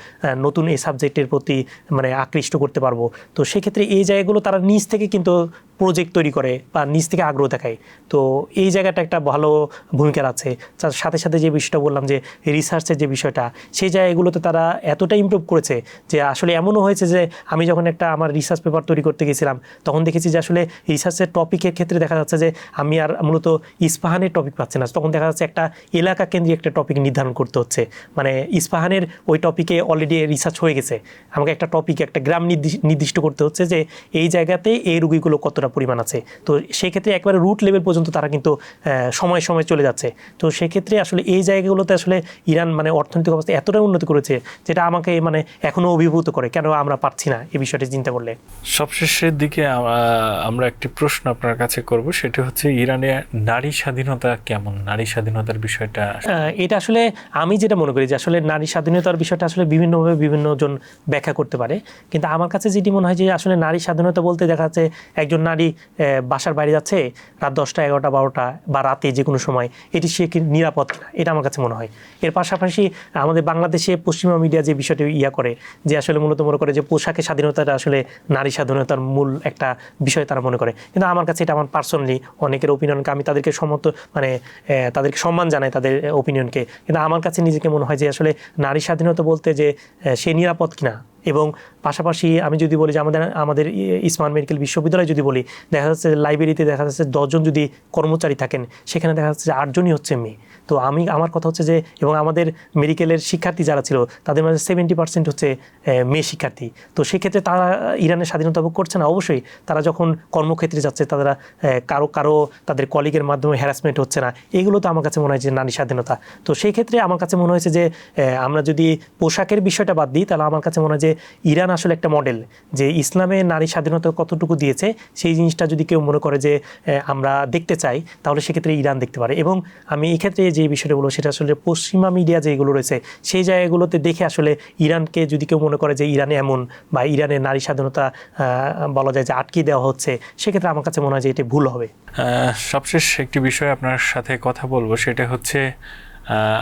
নতুন এই সাবজেক্টের প্রতি মানে আকৃষ্ট করতে পারবো। তো সেক্ষেত্রে এই জায়গাগুলো তারা নিজ থেকে কিন্তু প্রজেক্ট তৈরি করে বা নিজ থেকে আগ্রহ দেখায়। তো এই জায়গাটা একটা ভালো ভূমিকা আছে। তার সাথে সাথে যে বিষয়টা বললাম যে রিসার্চের যে বিষয়টা, সেই জায়গাগুলোতে তারা এতটা ইমপ্রুভ করেছে যে আসলে এমনও হয়েছে যে আমি যখন একটা আমার রিসার্চ পেপার তৈরি করতে গেছিলাম তখন দেখেছি যে আসলে রিসার্চের টপিকের ক্ষেত্রে দেখা যাচ্ছে যে আমি আর মূলত ইস্পাহানের টপিক পাচ্ছি না, তখন দেখা যাচ্ছে একটা এলাকা কেন্দ্রিক একটা টপিক নির্ধারণ করতে হচ্ছে। মানে ইস্পাহানের ওই টপিকে অলরেডি রিসার্চ হয়ে গেছে, আমাকে একটা টপিক একটা গ্রাম নির্দিষ্ট করতে হচ্ছে যে এই জায়গাতে এই রোগীগুলো কতটা পরিমাণ আছে। তো সেই ক্ষেত্রে একবারে রুট লেভেল পর্যন্ত তারা কিন্তু সময় সময় চলে যাচ্ছে। তো সেক্ষেত্রে আসলে এই জায়গাগুলোতে আসলে ইরান মানে অর্থনৈতিক অবস্থা এতটা উন্নতি করেছে যেটা আমাকে মানে এখনও অভিভূত করে, কেন আমরা পারছি না এই বিষয়টি চিন্তা করলে। সবশেষের দিকে আমরা একটি প্রশ্ন আপনার কাছে করব, সেটা হচ্ছে ইরানে নারী স্বাধীনতা কেমন, নারী স্বাধীনতার বিষয়টা? এটা আসলে আমি যেটা মনে করি যে আসলে নারী স্বাধীনতার বিষয়টা আসলে বিভিন্নভাবে বিভিন্ন জন ব্যাখ্যা করতে পারে, কিন্তু আমার কাছে যেটি মনে হয় যে আসলে নারী স্বাধীনতা বলতে দেখা যাচ্ছে একজন নারী বাসার বাইরে যাচ্ছে রাত 10টা 11টা 12টা বা রাতে যে কোনো সময়, এটি সে কি নিরাপদ কিনা এটা আমার কাছে মনে হয়। এর পাশাপাশি আমাদের বাংলাদেশে পশ্চিমা মিডিয়া যে বিষয়টি করে যে আসলে মূলত মনে করে যে পোশাকের স্বাধীনতাটা আসলে নারী স্বাধীনতার মূল একটা বিষয় তারা মনে করে, কিন্তু আমার কাছে এটা আমার পার্সোনালি অনেকের ওপিনিয়নকে আমি তাদেরকে মানে তাদেরকে সম্মান জানাই তাদের ওপিনিয়নকে, কিন্তু আমার কাছে নিজেকে মনে হয় যে আসলে নারী স্বাধীনতা বলতে যে সে নিরাপদ কিনা। এবং পাশাপাশি আমি যদি বলি যে আমাদের ইসমাইল মেডিকেল বিশ্ববিদ্যালয়ে যদি বলি, দেখা যাচ্ছে লাইব্রেরিতে দেখা যাচ্ছে 10 জন যদি কর্মচারী থাকেন সেখানে দেখা যাচ্ছে যে 8 জনই হচ্ছে মেয়ে। তো আমার কথা হচ্ছে যে এবং আমাদের মেডিকেলের শিক্ষার্থী যারা ছিল তাদের মাঝে 70% হচ্ছে মেয়ে শিক্ষার্থী। তো সেক্ষেত্রে তারা ইরানের স্বাধীনতা ভোগ করছে না। অবশ্যই তারা যখন কর্মক্ষেত্রে যাচ্ছে তারা কারো তাদের কলিগের মাধ্যমে হ্যারাসমেন্ট হচ্ছে না, এগুলো তো আমার কাছে মনে হয় যে নারী স্বাধীনতা। তো সেই ক্ষেত্রে আমার কাছে মনে হয়েছে যে আমরা যদি পোশাকের বিষয়টা বাদ দিই তাহলে আমার কাছে মনে হয় যে ইরান আসলে একটা মডেল, যে ইসলামে নারী স্বাধীনতা কতটুকু দিয়েছে সেই জিনিসটা যদি কেউ মনে করে যে আমরা দেখতে চাই তাহলে সেক্ষেত্রে ইরান দেখতে পারে। এবং আমি এই ক্ষেত্রে যে বিষয়টা বলবো সেটা আসলে পশ্চিমা মিডিয়া যেগুলো রয়েছে সেই জায়গাগুলোতে দেখে আসলে ইরানকে যদি কেউ মনে করে যে ইরানে এমন বা ইরানের নারী স্বাধীনতা বলা যায় যে আটকে দেওয়া হচ্ছে, সেক্ষেত্রে আমার কাছে মনে হয় যে এটি ভুল হবে। সবশেষ একটি বিষয় আপনার সাথে কথা বলবো, সেটা হচ্ছে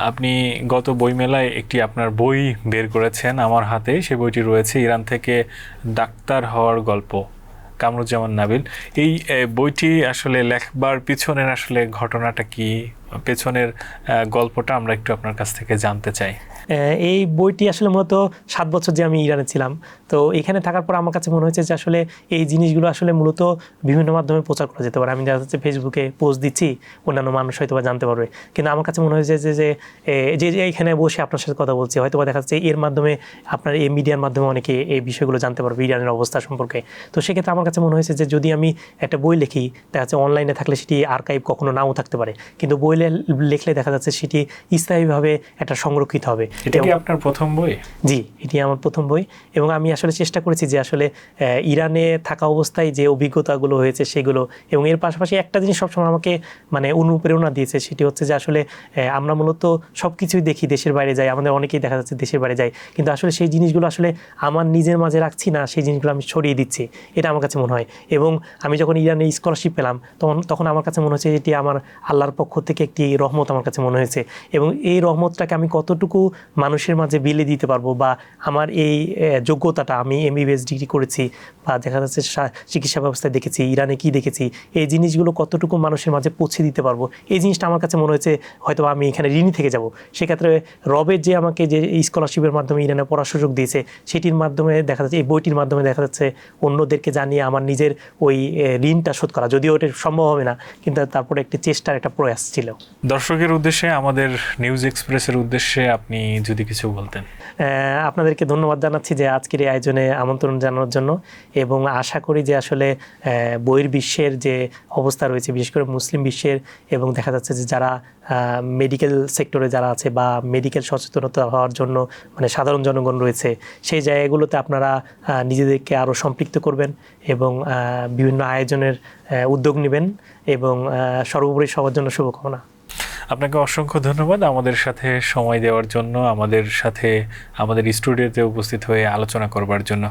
আপনি গত বইমেলায় একটি আপনার বই বের করেছেন আমার হাতে, সেই বইটি রয়েছে ইরান থেকে ডাক্তার হওয়ার গল্প, কামরুজ্জামান নাবিল। এই বইটি আসলে লেখবার পিছনের আসলে ঘটনাটা কি, পেছনের গল্পটা আমরা একটু আপনার কাছ থেকে জানতে চাই। এই বইটি আসলে মূলত 7 বছর যে আমি ইরানে ছিলাম, তো এখানে থাকার পর আমার কাছে মনে হয়েছে যে আসলে এই জিনিসগুলো আসলে মূলত বিভিন্ন মাধ্যমে প্রচার করা যেতে পারে। আমি দেখা যাচ্ছে ফেসবুকে পোস্ট দিচ্ছি, অন্যান্য মানুষ হয়তো বা জানতে পারবে, কিন্তু আমার কাছে মনে হয়েছে যে এখানে বসে আপনার সাথে কথা বলছি হয়তো বা দেখা যাচ্ছে এর মাধ্যমে আপনার এই মিডিয়ার মাধ্যমে অনেকে এই বিষয়গুলো জানতে পারবে ইরানের অবস্থা সম্পর্কে। তো সেক্ষেত্রে আমার কাছে মনে হয়েছে যে যদি আমি একটা বই লিখি, দেখা যাচ্ছে অনলাইনে থাকলে সেটি আর্কাইভ কখনো নাও থাকতে পারে, কিন্তু বই লিখলে দেখা যাচ্ছে সেটি স্থায়ীভাবে একটা সংরক্ষিত হবে। এটা কি আপনার প্রথম বই? জি, এটি আমার প্রথম বই এবং আমি আসলে চেষ্টা করেছি যে আসলে ইরানে থাকা অবস্থায় যে অভিজ্ঞতাগুলো হয়েছে সেগুলো, এবং এর পাশাপাশি একটা জিনিস সবসময় আমাকে মানে অনুপ্রেরণা দিয়েছে, সেটি হচ্ছে যে আসলে আমরা মূলত সব কিছুই দেখি দেশের বাইরে যাই, আমাদের অনেকেই দেখা যাচ্ছে দেশের বাইরে যায়, কিন্তু আসলে সেই জিনিসগুলো আসলে আমার নিজের মাঝে রাখছি না, সেই জিনিসগুলো আমি ছড়িয়ে দিচ্ছি, এটা আমার কাছে মনে হয়। এবং আমি যখন ইরানে স্কলারশিপ পেলাম তখন আমার কাছে মনে হচ্ছে এটি আমার আল্লাহর পক্ষ থেকে একটি রহমত আমার কাছে মনে হয়েছে। এবং এই রহমতটাকে আমি কতটুকু মানুষের মাঝে বিলে দিতে পারবো, বা আমার এই যোগ্যতাটা, আমি MBBS ডিগ্রি করেছি বা দেখা যাচ্ছে চিকিৎসা ব্যবস্থায় দেখেছি, ইরানে কি দেখেছি, এই জিনিসগুলো কতটুকু মানুষের মাঝে পৌঁছে দিতে পারবো, এই জিনিসটা আমার কাছে মনে হয়েছে হয়তো আমি এখানে ঋণী থেকে যাব। সেক্ষেত্রে রবের যে আমাকে যে স্কলারশিপের মাধ্যমে ইরানে পড়ার সুযোগ দিয়েছে, সেটির মাধ্যমে দেখা যাচ্ছে, এই বইটির মাধ্যমে দেখা যাচ্ছে অন্যদেরকে জানিয়ে আমার নিজের ওই ঋণটা শোধ করা, যদিও ওটা সম্ভব হবে না, কিন্তু তারপরে একটি চেষ্টার একটা প্রয়াস ছিল। দর্শকের উদ্দেশ্যে, আমাদের নিউজ এক্সপ্রেসের উদ্দেশ্যে আপনি যদি কিছু বলতেন। আপনাদেরকে ধন্যবাদ জানাচ্ছি যে আজকের এই আয়োজনে আমন্ত্রণ জানানোর জন্য, এবং আশা করি যে আসলে বইয়ের বিশ্বের যে অবস্থা রয়েছে, বিশেষ করে মুসলিম বিশ্বের, এবং দেখা যাচ্ছে যে যারা মেডিকেল সেক্টরে যারা আছে বা মেডিকেল সচেতনতা হওয়ার জন্য মানে সাধারণ জনগণ রয়েছে, সেই জায়গাগুলোতে আপনারা নিজেদেরকে আরও সম্পৃক্ত করবেন এবং বিভিন্ন আয়োজনের উদ্যোগ নেবেন, এবং সর্বোপরি সবার জন্য শুভকামনা। আপনাকে অসংখ্য ধন্যবাদ আমাদের সাথে সময় দেওয়ার জন্য, আমাদের সাথে আমাদের স্টুডিওতে উপস্থিত হয়ে আলোচনা করবার জন্য।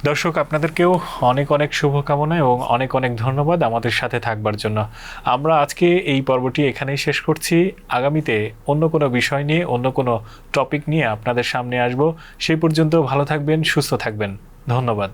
দর্শক, আপনাদেরকেও অনেক অনেক শুভকামনা এবং অনেক অনেক ধন্যবাদ আমাদের সাথে থাকবার জন্য। আমরা আজকে এই পর্বটি এখানেই শেষ করছি। আগামীতে অন্য কোনো বিষয় নিয়ে, অন্য কোনো টপিক নিয়ে আপনাদের সামনে আসব। সেই পর্যন্ত ভালো থাকবেন, সুস্থ থাকবেন। ধন্যবাদ।